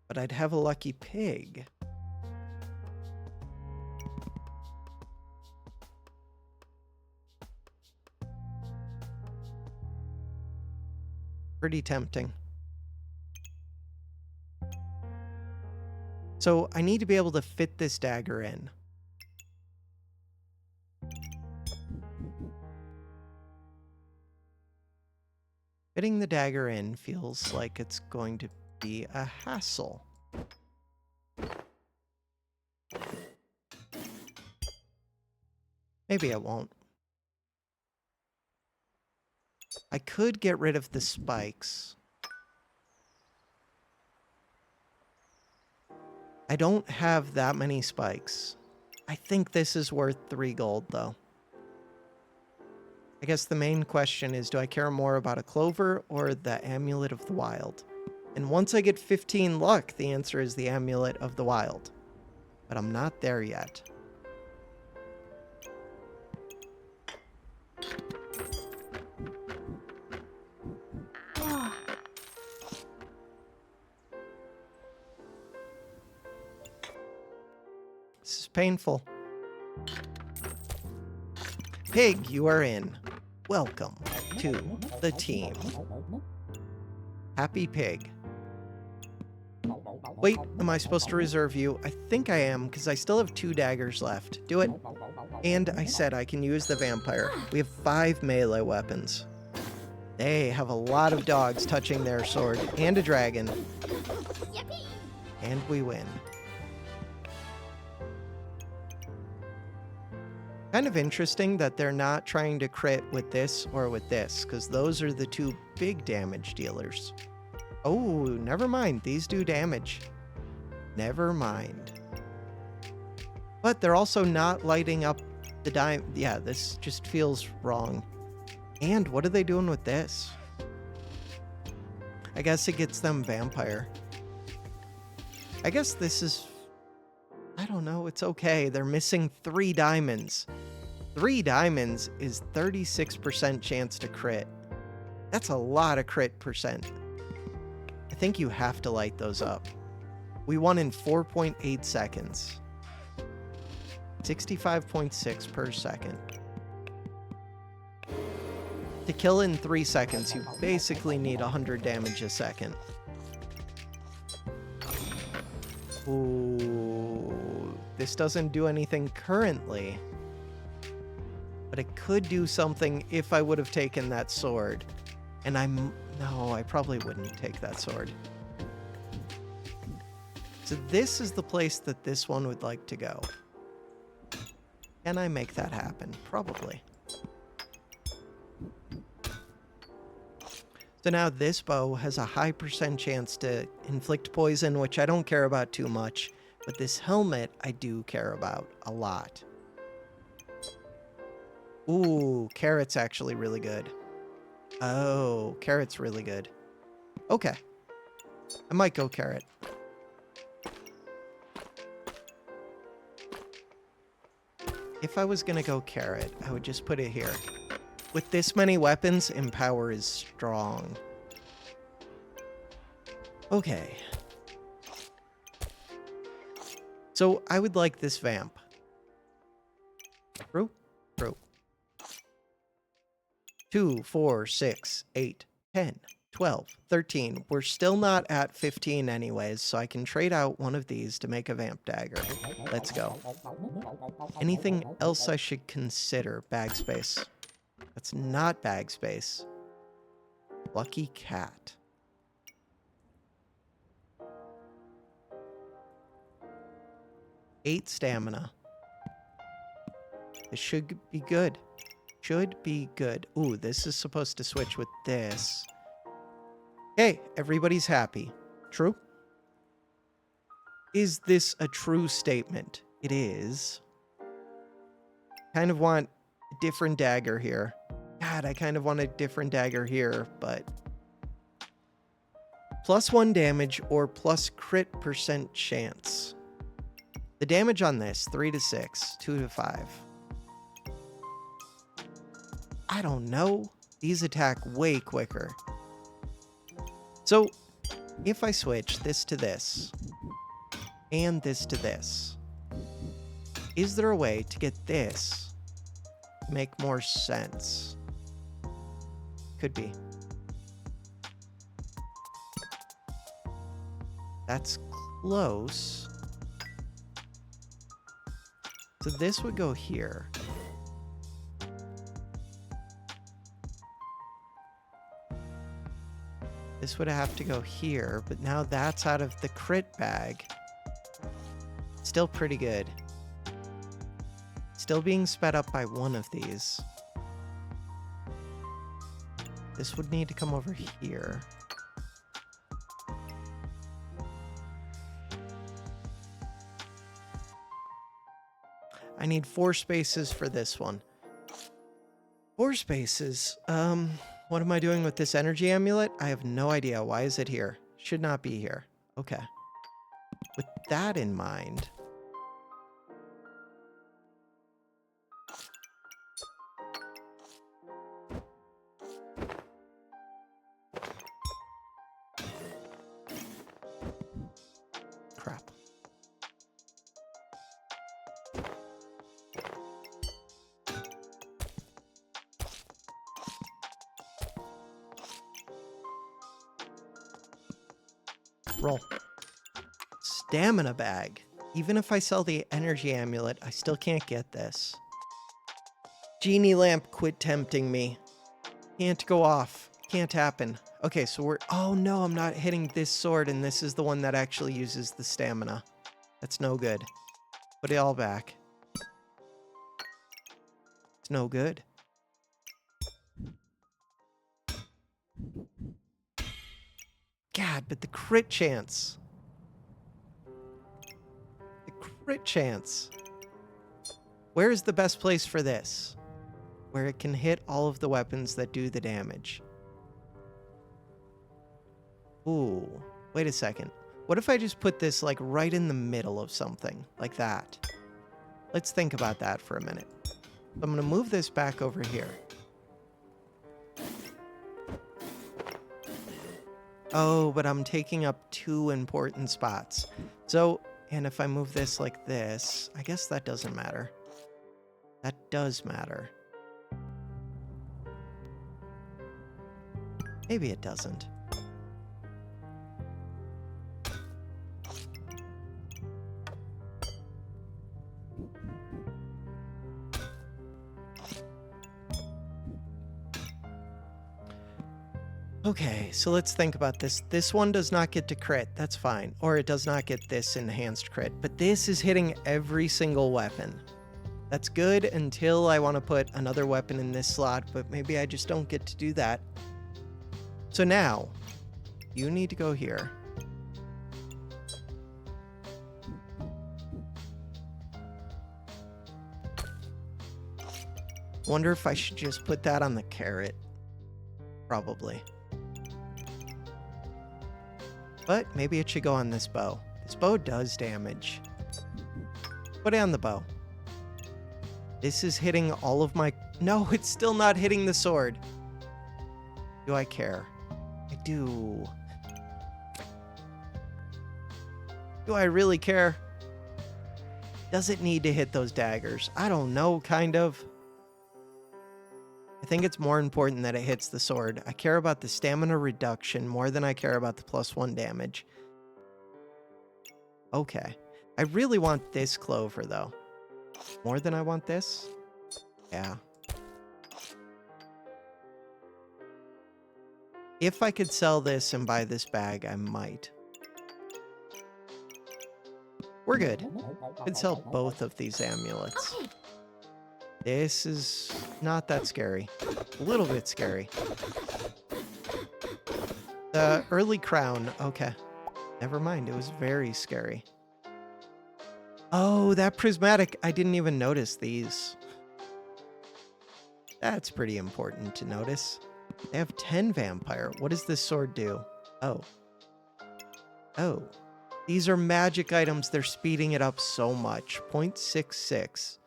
But I'd have a lucky pig. Pretty tempting. So I need to be able to fit this dagger in. Fitting the dagger in feels like it's going to be a hassle. Maybe I won't. I could get rid of the spikes. I don't have that many spikes. I think this is worth 3 gold, though. I guess the main question is, do I care more about a clover or the Amulet of the Wild? And once I get 15 luck, the answer is the Amulet of the Wild. But I'm not there yet. This is painful. Pig, you are in. Welcome to the team. Happy Pig. Wait, am I supposed to reserve you? I think I am, because I still have 2 daggers left. Do it. And I said I can use the vampire. We have 5 melee weapons. They have a lot of dogs touching their sword, and a dragon. And we win. Kind of interesting that they're not trying to crit with this or with this, because those are the 2 big damage dealers. Oh, never mind. These do damage. Never mind. But they're also not lighting up the dime. Yeah, this just feels wrong. And what are they doing with this? I guess it gets them vampire. I guess this is... I don't know, it's okay. They're missing 3 diamonds. 3 diamonds is 36% chance to crit. That's a lot of crit percent. I think you have to light those up. We won in 4.8 seconds. 65.6 per second. To kill in 3 seconds, you basically need 100 damage a second. Ooh, this doesn't do anything currently. But it could do something if I would have taken that sword. And no, I probably wouldn't take that sword. So this is the place that this one would like to go. Can I make that happen? Probably. So now this bow has a high percent chance to inflict poison, which I don't care about too much. But this helmet, I do care about a lot. Ooh, carrot's actually really good. Oh, carrot's really good. Okay. I might go carrot. If I was gonna go carrot, I would just put it here. With this many weapons, Empower is strong. Okay. So I would like this vamp. True? True. 2, 4, 6, 8, 10, 12, 13. We're still not at 15 anyways, so I can trade out one of these to make a vamp dagger. Let's go. Anything else I should consider? Bag space. That's not bag space. Lucky cat. Eight stamina. This should be good. Should be good. Ooh, this is supposed to switch with this. Hey, everybody's happy. True? Is this a true statement? It is. Kind of want a different dagger here. God, I kind of want a different dagger here, but... +1 damage or plus crit percent chance. The damage on this, 3 to 6, 2 to 5. I don't know. These attack way quicker. So, if I switch this to this, and this to this, is there a way to get this to make more sense? Could be. That's close. So this would go here. This would have to go here, but now that's out of the crit bag. Still pretty good. Still being sped up by one of these. This would need to come over here. I need 4 spaces for this one. 4 spaces. What am I doing with this energy amulet? I have no idea. Why is it here? Should not be here. Okay. With that in mind... Crap. Roll. Stamina bag. Even if I sell the energy amulet, I still can't get this. Genie lamp, quit tempting me. Can't go off. Can't happen. Okay, so we're... Oh no, I'm not hitting this sword, and this is the one that actually uses the stamina. That's no good. Put it all back. It's no good. God, but the crit chance. The crit chance. Where is the best place for this? Where it can hit all of the weapons that do the damage. Ooh, wait a second. What if I just put this like right in the middle of something like that? Let's think about that for a minute. I'm gonna move this back over here. Oh, but I'm taking up 2 important spots. So, and if I move this like this, I guess that doesn't matter. That does matter. Maybe it doesn't. Okay, so let's think about this. This one does not get to crit, that's fine. Or it does not get this enhanced crit, but this is hitting every single weapon. That's good until I want to put another weapon in this slot, but maybe I just don't get to do that. So now, you need to go here. Wonder if I should just put that on the carrot. Probably. But maybe it should go on this bow. This bow does damage. Put it on the bow. This is hitting all of my... No, it's still not hitting the sword. Do I care? I do. Do I really care? Does it need to hit those daggers? I don't know, kind of. I think it's more important that it hits the sword. I care about the stamina reduction more than I care about the +1 damage. Okay. I really want this clover, though. More than I want this? Yeah. If I could sell this and buy this bag, I might. We're good. Could sell both of these amulets. Okay. This is not that scary. A little bit scary. The early crown. Okay. Never mind. It was very scary. Oh, that prismatic. I didn't even notice these. That's pretty important to notice. They have 10 vampire. What does this sword do? Oh. Oh. These are magic items. They're speeding it up so much. 0.66.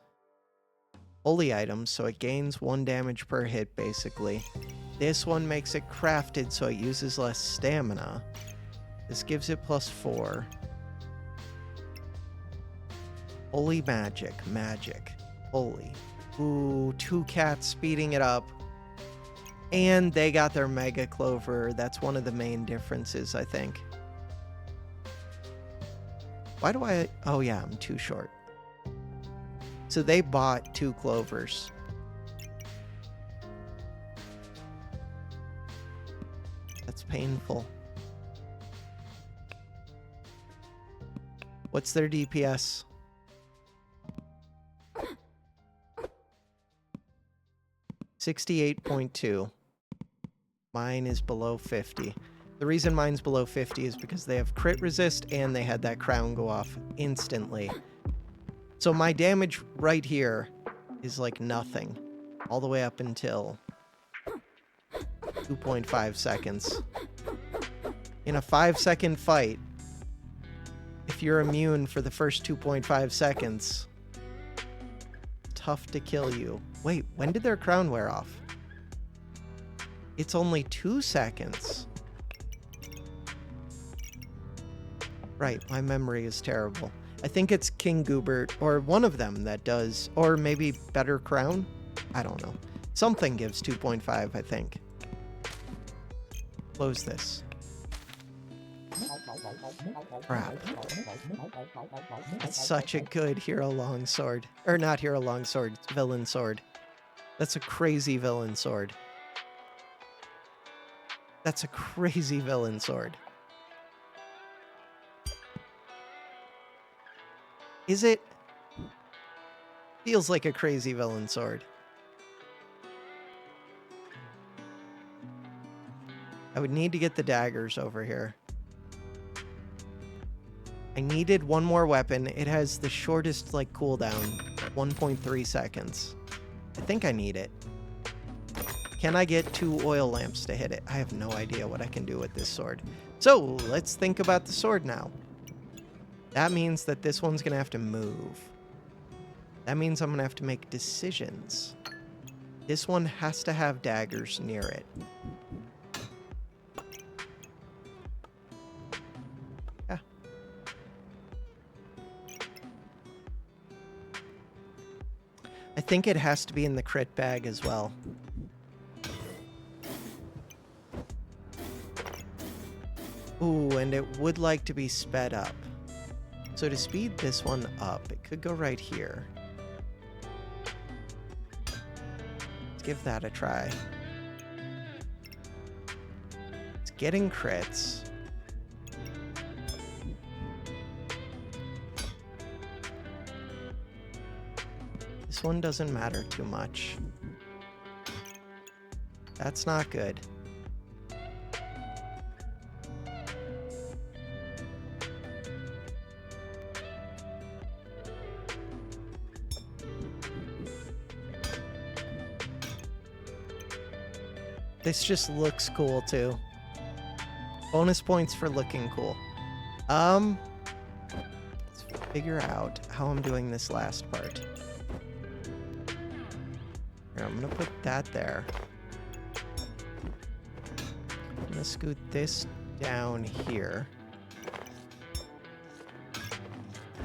Holy items, so it gains 1 damage per hit, basically. This one makes it crafted, so it uses less stamina. This gives it +4. Holy magic. Magic. Holy. Ooh, 2 cats speeding it up. And they got their Mega Clover. That's one of the main differences, I think. Why do I... Oh, yeah, I'm too short. So they bought 2 clovers. That's painful. What's their DPS? $68.2. Mine is below 50. The reason mine's below 50 is because they have crit resist and they had that crown go off instantly. So my damage right here is like nothing. All the way up until 2.5 seconds. In a 5-second fight, if you're immune for the first 2.5 seconds, tough to kill you. Wait, when did their crown wear off? It's only 2 seconds. Right, my memory is terrible. I think it's King Goobert, or one of them that does, or maybe Better Crown? I don't know. Something gives 2.5, I think. Close this. Crap. That's such a good hero longsword. Or not hero longsword, villain sword. That's a crazy villain sword. That's a crazy villain sword. Is it? Feels like a crazy villain sword. I would need to get the daggers over here. I needed one more weapon. It has the shortest, like, cooldown. 1.3 seconds. I think I need it. Can I get 2 oil lamps to hit it? I have no idea what I can do with this sword. So, let's think about the sword now. That means that this one's going to have to move. That means I'm going to have to make decisions. This one has to have daggers near it. Yeah. I think it has to be in the crit bag as well. Ooh, and it would like to be sped up. So to speed this one up, it could go right here. Let's give that a try. It's getting crits. This one doesn't matter too much. That's not good. This just looks cool, too. Bonus points for looking cool. Let's figure out how I'm doing this last part. Here, I'm gonna put that there. I'm gonna scoot this down here.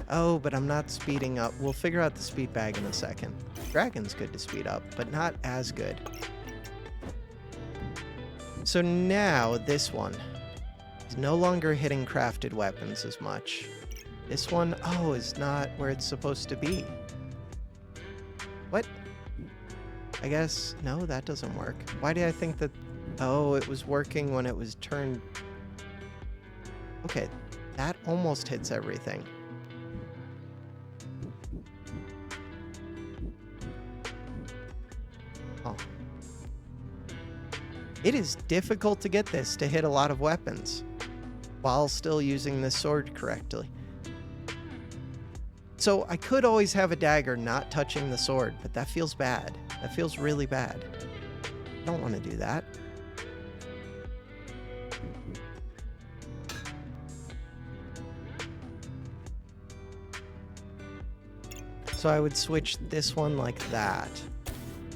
Oh, but I'm not speeding up. We'll figure out the speed bag in a second. Dragon's good to speed up, but not as good. So now, this one is no longer hitting crafted weapons as much. This one, oh, is not where it's supposed to be. What? I guess, no, that doesn't work. Why did I think that, oh, it was working when it was turned. Okay, that almost hits everything. Oh. It is difficult to get this to hit a lot of weapons while still using this sword correctly. So I could always have a dagger not touching the sword, but that feels bad. That feels really bad. I don't want to do that. So I would switch this one like that.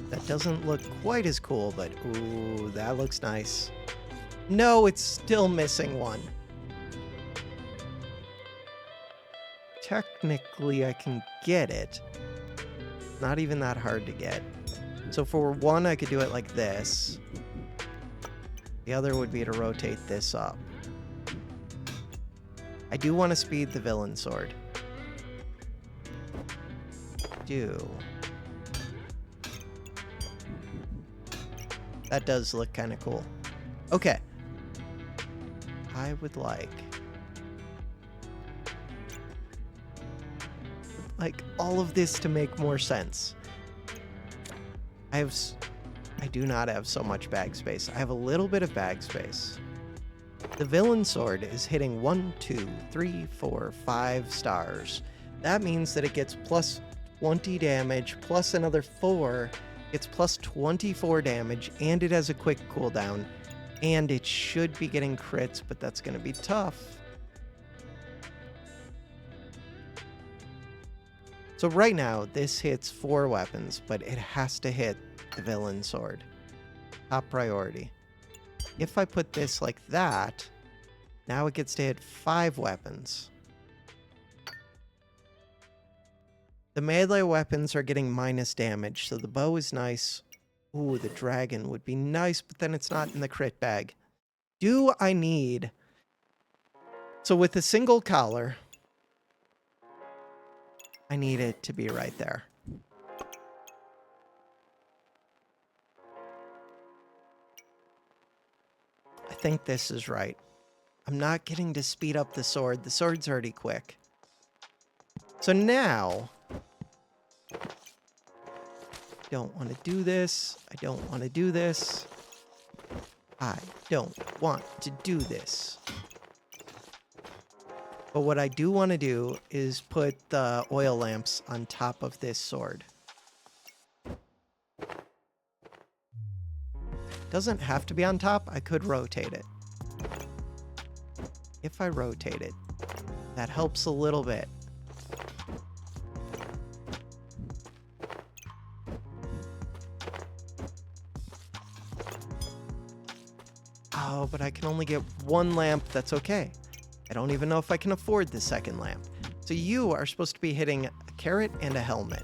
That doesn't look quite as cool, but ooh, that looks nice. No, it's still missing one. technically I can get it. Not even that hard to get. So for one, I could do it like this. The other would be to rotate this up. I do want to speed the villain sword. That does look kind of cool. Okay. I would like all of this to make more sense. I do not have so much bag space. I have a little bit of bag space. The villain sword is hitting 1, 2, 3, 4, 5 stars. That means that it gets plus 20 damage, plus another 4. It's plus 24 damage, and it has a quick cooldown. And it should be getting crits, but that's going to be tough. So right now, this hits 4 weapons, but it has to hit the villain sword. Top priority. If I put this like that, now it gets to hit 5 weapons. The melee weapons are getting minus damage, so the bow is nice. Ooh, the dragon would be nice, but then it's not in the crit bag. Do I need... So with a single collar, I need it to be right there. I think this is right. I'm not getting to speed up the sword. The sword's already quick. So now... don't want to do this. I don't want to do this. I don't want to do this. But what I do want to do is put the oil lamps on top of this sword. Doesn't have to be on top. I could rotate it. If I rotate it, that helps a little bit. Oh, but I can only get 1 lamp. That's okay. I don't even know if I can afford the second lamp. So you are supposed to be hitting a carrot and a helmet.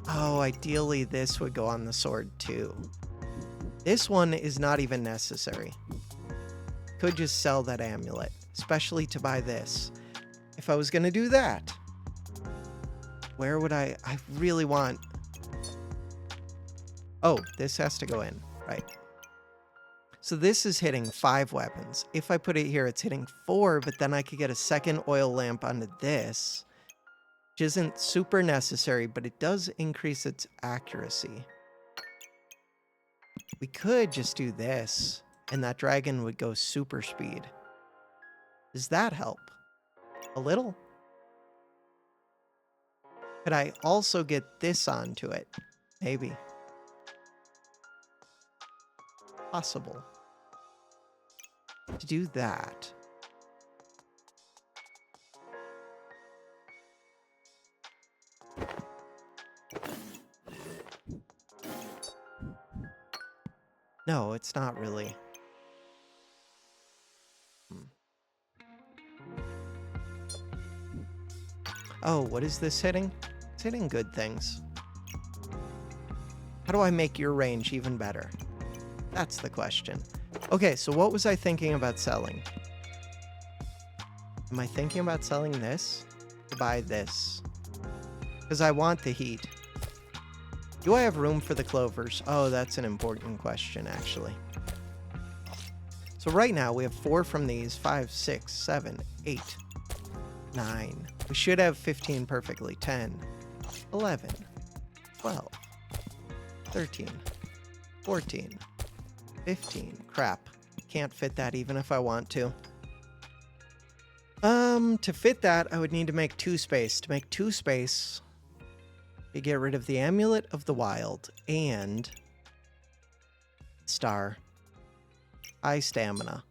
Oh, ideally this would go on the sword too. This one is not even necessary. Could just sell that amulet, especially to buy this. If I was going to do that, where would I really want... Oh, this has to go in, right. So this is hitting 5 weapons. If I put it here, it's hitting 4, but then I could get a second oil lamp onto this, which isn't super necessary, but it does increase its accuracy. We could just do this, and that dragon would go super speed. Does that help? A little? Could I also get this onto it? Maybe. Possible. To do that. No, it's not really. Oh, what is this hitting? It's hitting good things. How do I make your range even better? That's the question. Okay, so what was I thinking about selling? Am I thinking about selling this to buy this? Because I want the heat. Do I have room for the clovers? Oh, that's an important question, actually. So right now we have 4 from these, 5, 6, 7, 8, 9. We should have 15 perfectly. 10, 11, 12, 13, 14, 15. Crap. Can't fit that even if I want to. To fit that, I would need to make 2 space. To make 2 space, you get rid of the Amulet of the Wild and Star. High stamina.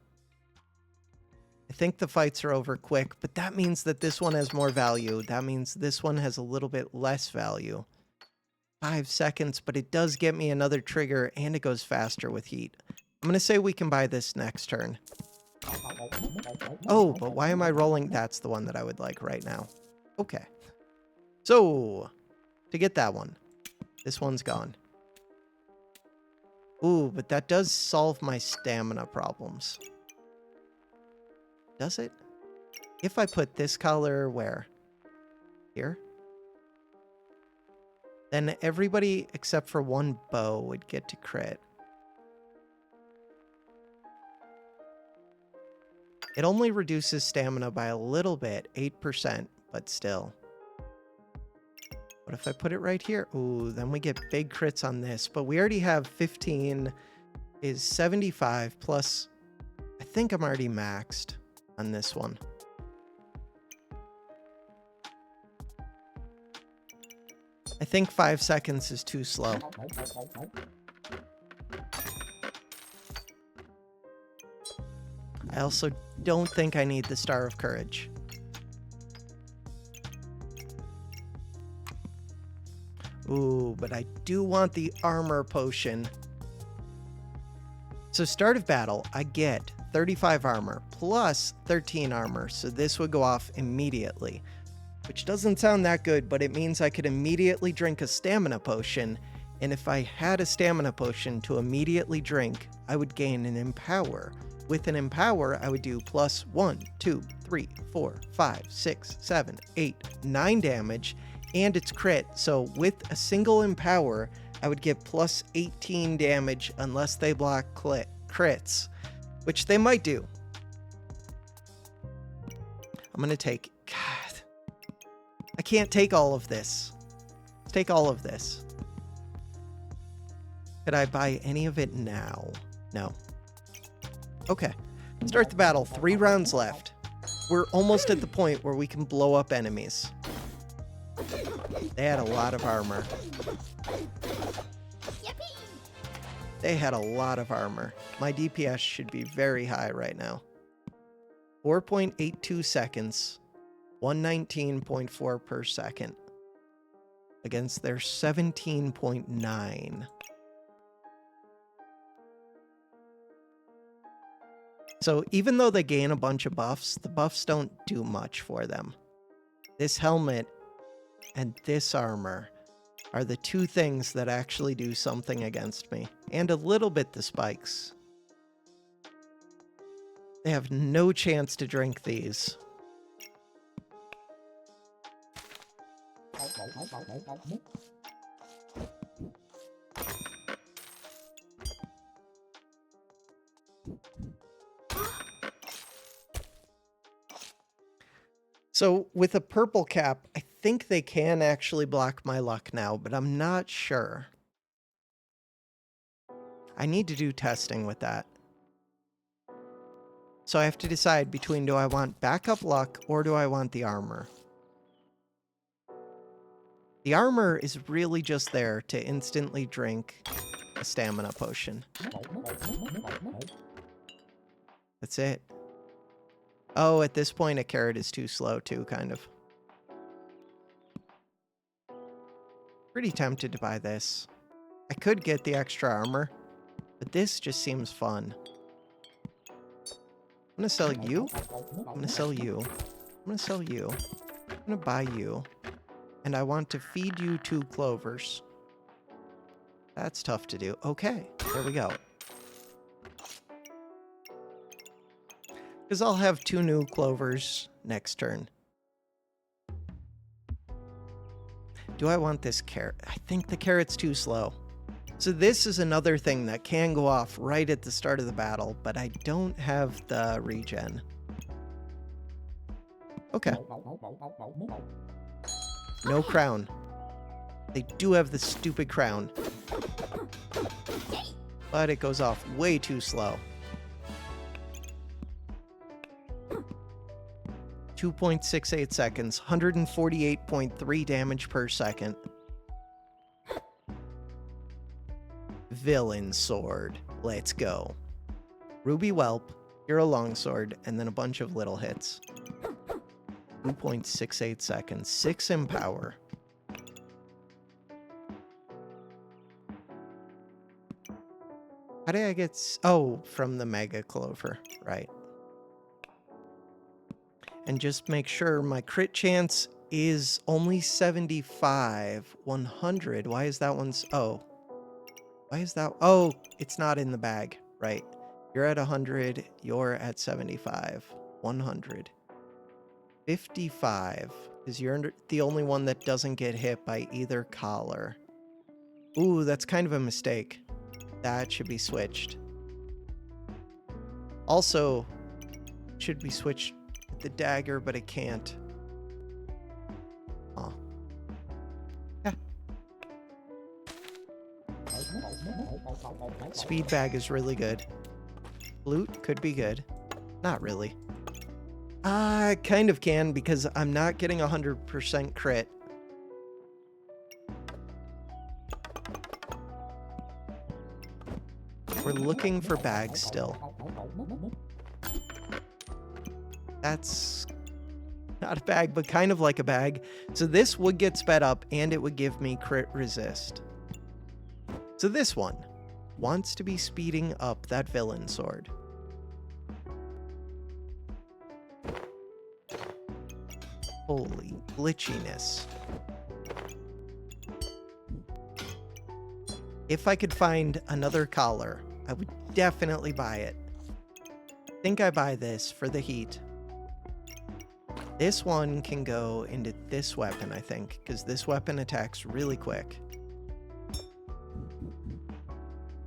I think the fights are over quick, but that means that this one has more value. That means this one has a little bit less value. 5 seconds, but it does get me another trigger, and it goes faster with heat. I'm going to say we can buy this next turn. Oh, but why am I rolling? That's the one that I would like right now. Okay. So, to get that one, this one's gone. Ooh, but that does solve my stamina problems. Does it? If I put this color where? Here? Then everybody except for one bow would get to crit. It only reduces stamina by a little bit, 8%, but still. What if I put it right here? Ooh, then we get big crits on this, but we already have 15 is 75 plus, I think I'm already maxed on this one. I think 5 seconds is too slow. I also don't think I need the Star of Courage. Ooh, but I do want the armor potion. So start of battle, I get 35 armor plus 13 armor, so this would go off immediately. Which doesn't sound that good, but it means I could immediately drink a stamina potion, and if I had a stamina potion to immediately drink, I would gain an Empower. With an Empower, I would do plus 1, 2, 3, 4, 5, 6, 7, 8, 9 damage, and it's crit, so with a single Empower, I would get plus 18 damage unless they block crits, which they might do. I'm gonna take... God. I can't take all of this. Let's take all of this. Could I buy any of it now? No. Okay. Start the battle. 3 rounds left. We're almost at the point where we can blow up enemies. They had a lot of armor. They had a lot of armor. My DPS should be very high right now. 4.82 seconds. 119.4 per second. Against their 17.9. So even though they gain a bunch of buffs, the buffs don't do much for them. This helmet and this armor are the 2 things that actually do something against me. And a little bit the spikes. They have no chance to drink these. So with a purple cap, I think they can actually block my luck now, but I'm not sure. I need to do testing with that. So I have to decide between, do I want backup luck or do I want the armor? The armor is really just there to instantly drink a stamina potion. That's it. Oh, at this point, a carrot is too slow too, kind of. Pretty tempted to buy this. I could get the extra armor, but this just seems fun. I'm gonna sell you. I'm gonna sell you. I'm gonna sell you. I'm gonna buy you. And I want to feed you 2 clovers. That's tough to do. Okay, there we go. Because I'll have 2 new clovers next turn. Do I want this carrot? I think the carrot's too slow. So this is another thing that can go off right at the start of the battle, but I don't have the regen. Okay. No crown. They do have the stupid crown. But it goes off way too slow. 2.68 seconds, 148.3 damage per second. Villain sword. Let's go. Ruby Whelp, Hero Longsword, and then a bunch of little hits. 2.68 seconds, 6 Empower. How did I get... Oh, from the Mega Clover, right. and just make sure my crit chance is only 75. 100. Why is that one's... Oh. Why is that... Oh, it's not in the bag. Right. You're at 100. You're at 75. 100. 55. Because you're the only one that doesn't get hit by either collar. Ooh, that's kind of a mistake. That should be switched. Also, should be switched with the dagger, but it can't. Oh. Yeah. Speed bag is really good. Loot could be good. Not really. I kind of can because I'm not getting 100% crit. We're looking for bags still. That's not a bag, but kind of like a bag. So this would get sped up and it would give me crit resist. So this one wants to be speeding up that villain sword. Holy glitchiness. If I could find another collar, I would definitely buy it. I think I buy this for the heat. This one can go into this weapon, I think, because this weapon attacks really quick.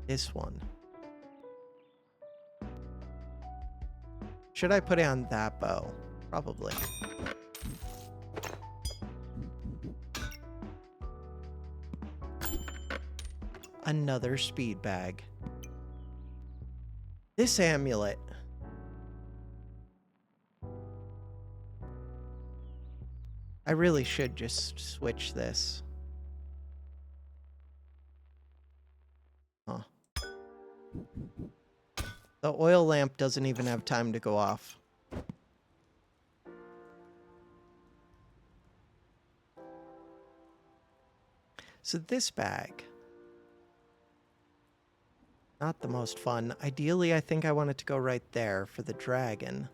This one. Should I put it on that bow? Probably. Another speed bag. This amulet. I really should just switch this. Huh. The oil lamp doesn't even have time to go off. So this bag. Not the most fun. Ideally, I think I want it to go right there for the dragon.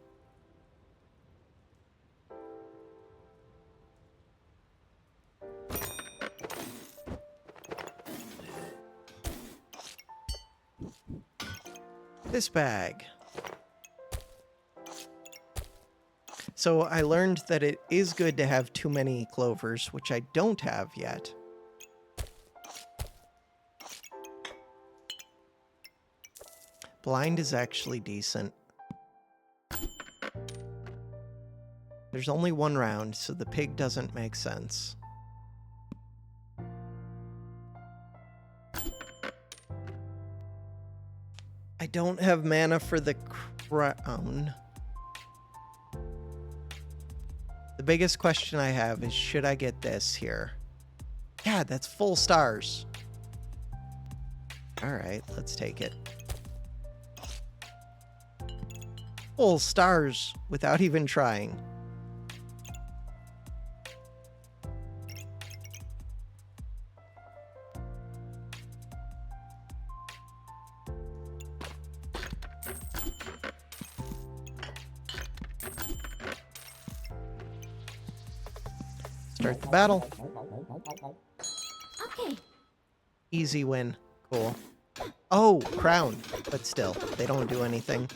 This bag. So I learned that it is good to have too many clovers, which I don't have yet. Blind is actually decent. There's only one round, so the pig doesn't make sense. I don't have mana for the crown. The biggest question I have is, should I get this here? Yeah, that's full stars. Alright, let's take it. Full stars without even trying. Start the battle. Okay. Easy win. Cool. Oh, crown. But still, they don't do anything.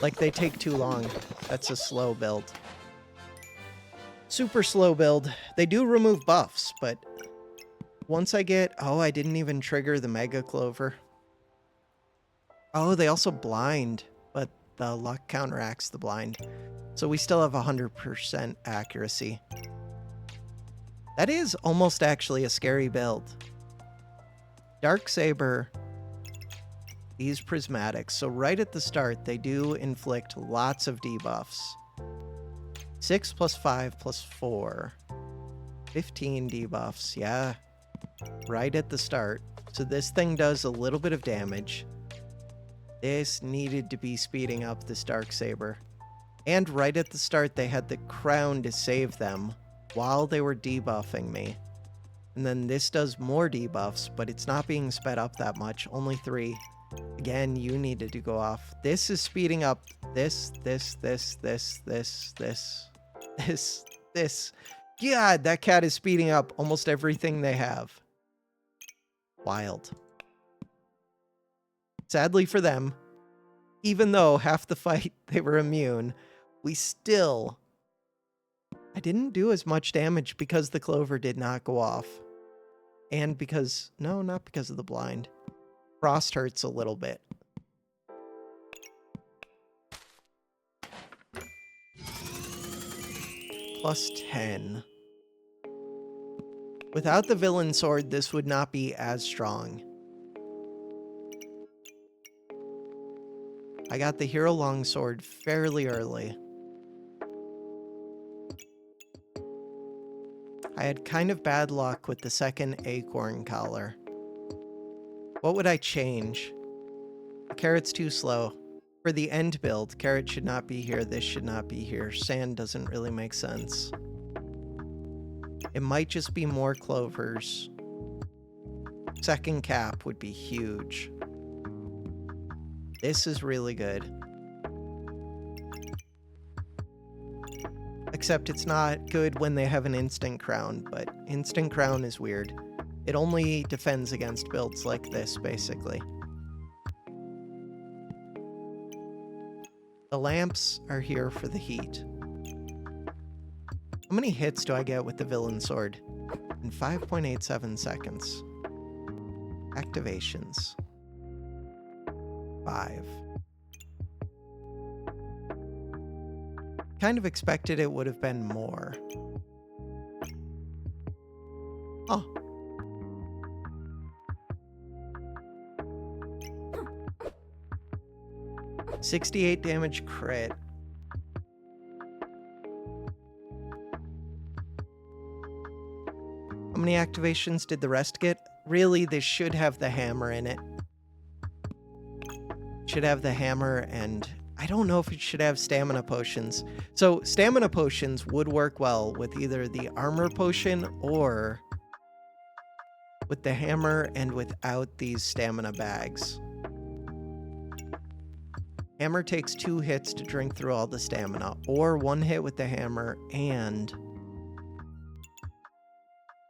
Like, they take too long. That's a slow build. Super slow build. They do remove buffs, but once I get... Oh, I didn't even trigger the Mega Clover. Oh, they also blind, but the luck counteracts the blind. So we still have 100% accuracy. That is almost actually a scary build. Darksaber... These prismatics. So right at the start, they do inflict lots of debuffs. 6 plus 5 plus 4. 15 debuffs. Yeah. Right at the start. So this thing does a little bit of damage. This needed to be speeding up this Darksaber. And right at the start, they had the crown to save them while they were debuffing me. And then this does more debuffs, but it's not being sped up that much. Only 3. Again, you needed to go off. This is speeding up this. This. God, that cat is speeding up almost everything they have. Wild. Sadly for them, even though half the fight they were immune, I didn't do as much damage because the clover did not go off. And because, no, not because of the blind. Frost hurts a little bit. Plus 10. Without the villain sword, this would not be as strong. I got the hero longsword fairly early. I had kind of bad luck with the second acorn collar. What would I change? The carrot's too slow. For the end build, carrot should not be here, this should not be here. Sand doesn't really make sense. It might just be more clovers. Second cap would be huge. This is really good. Except it's not good when they have an instant crown, but instant crown is weird. It only defends against builds like this, basically. The lamps are here for the heat. How many hits do I get with the villain sword? In 5.87 seconds. Activations. 5. Kind of expected it would have been more. Oh. $68 damage crit. How many activations did the rest get? Really, this should have the hammer in it. Should have the hammer, and I don't know if it should have stamina potions. So stamina potions would work well with either the armor potion or with the hammer and without these stamina bags. Hammer takes 2 hits to drink through all the stamina, or 1 hit with the hammer, and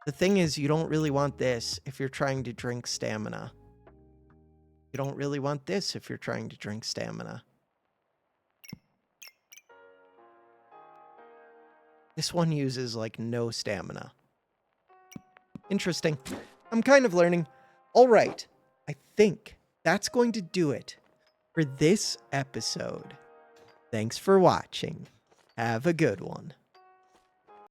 the thing is, you don't really want this if you're trying to drink stamina. You don't really want this if you're trying to drink stamina. This one uses, like, no stamina. Interesting. I'm kind of learning. All right. I think that's going to do it for this episode. Thanks for watching. Have a good one.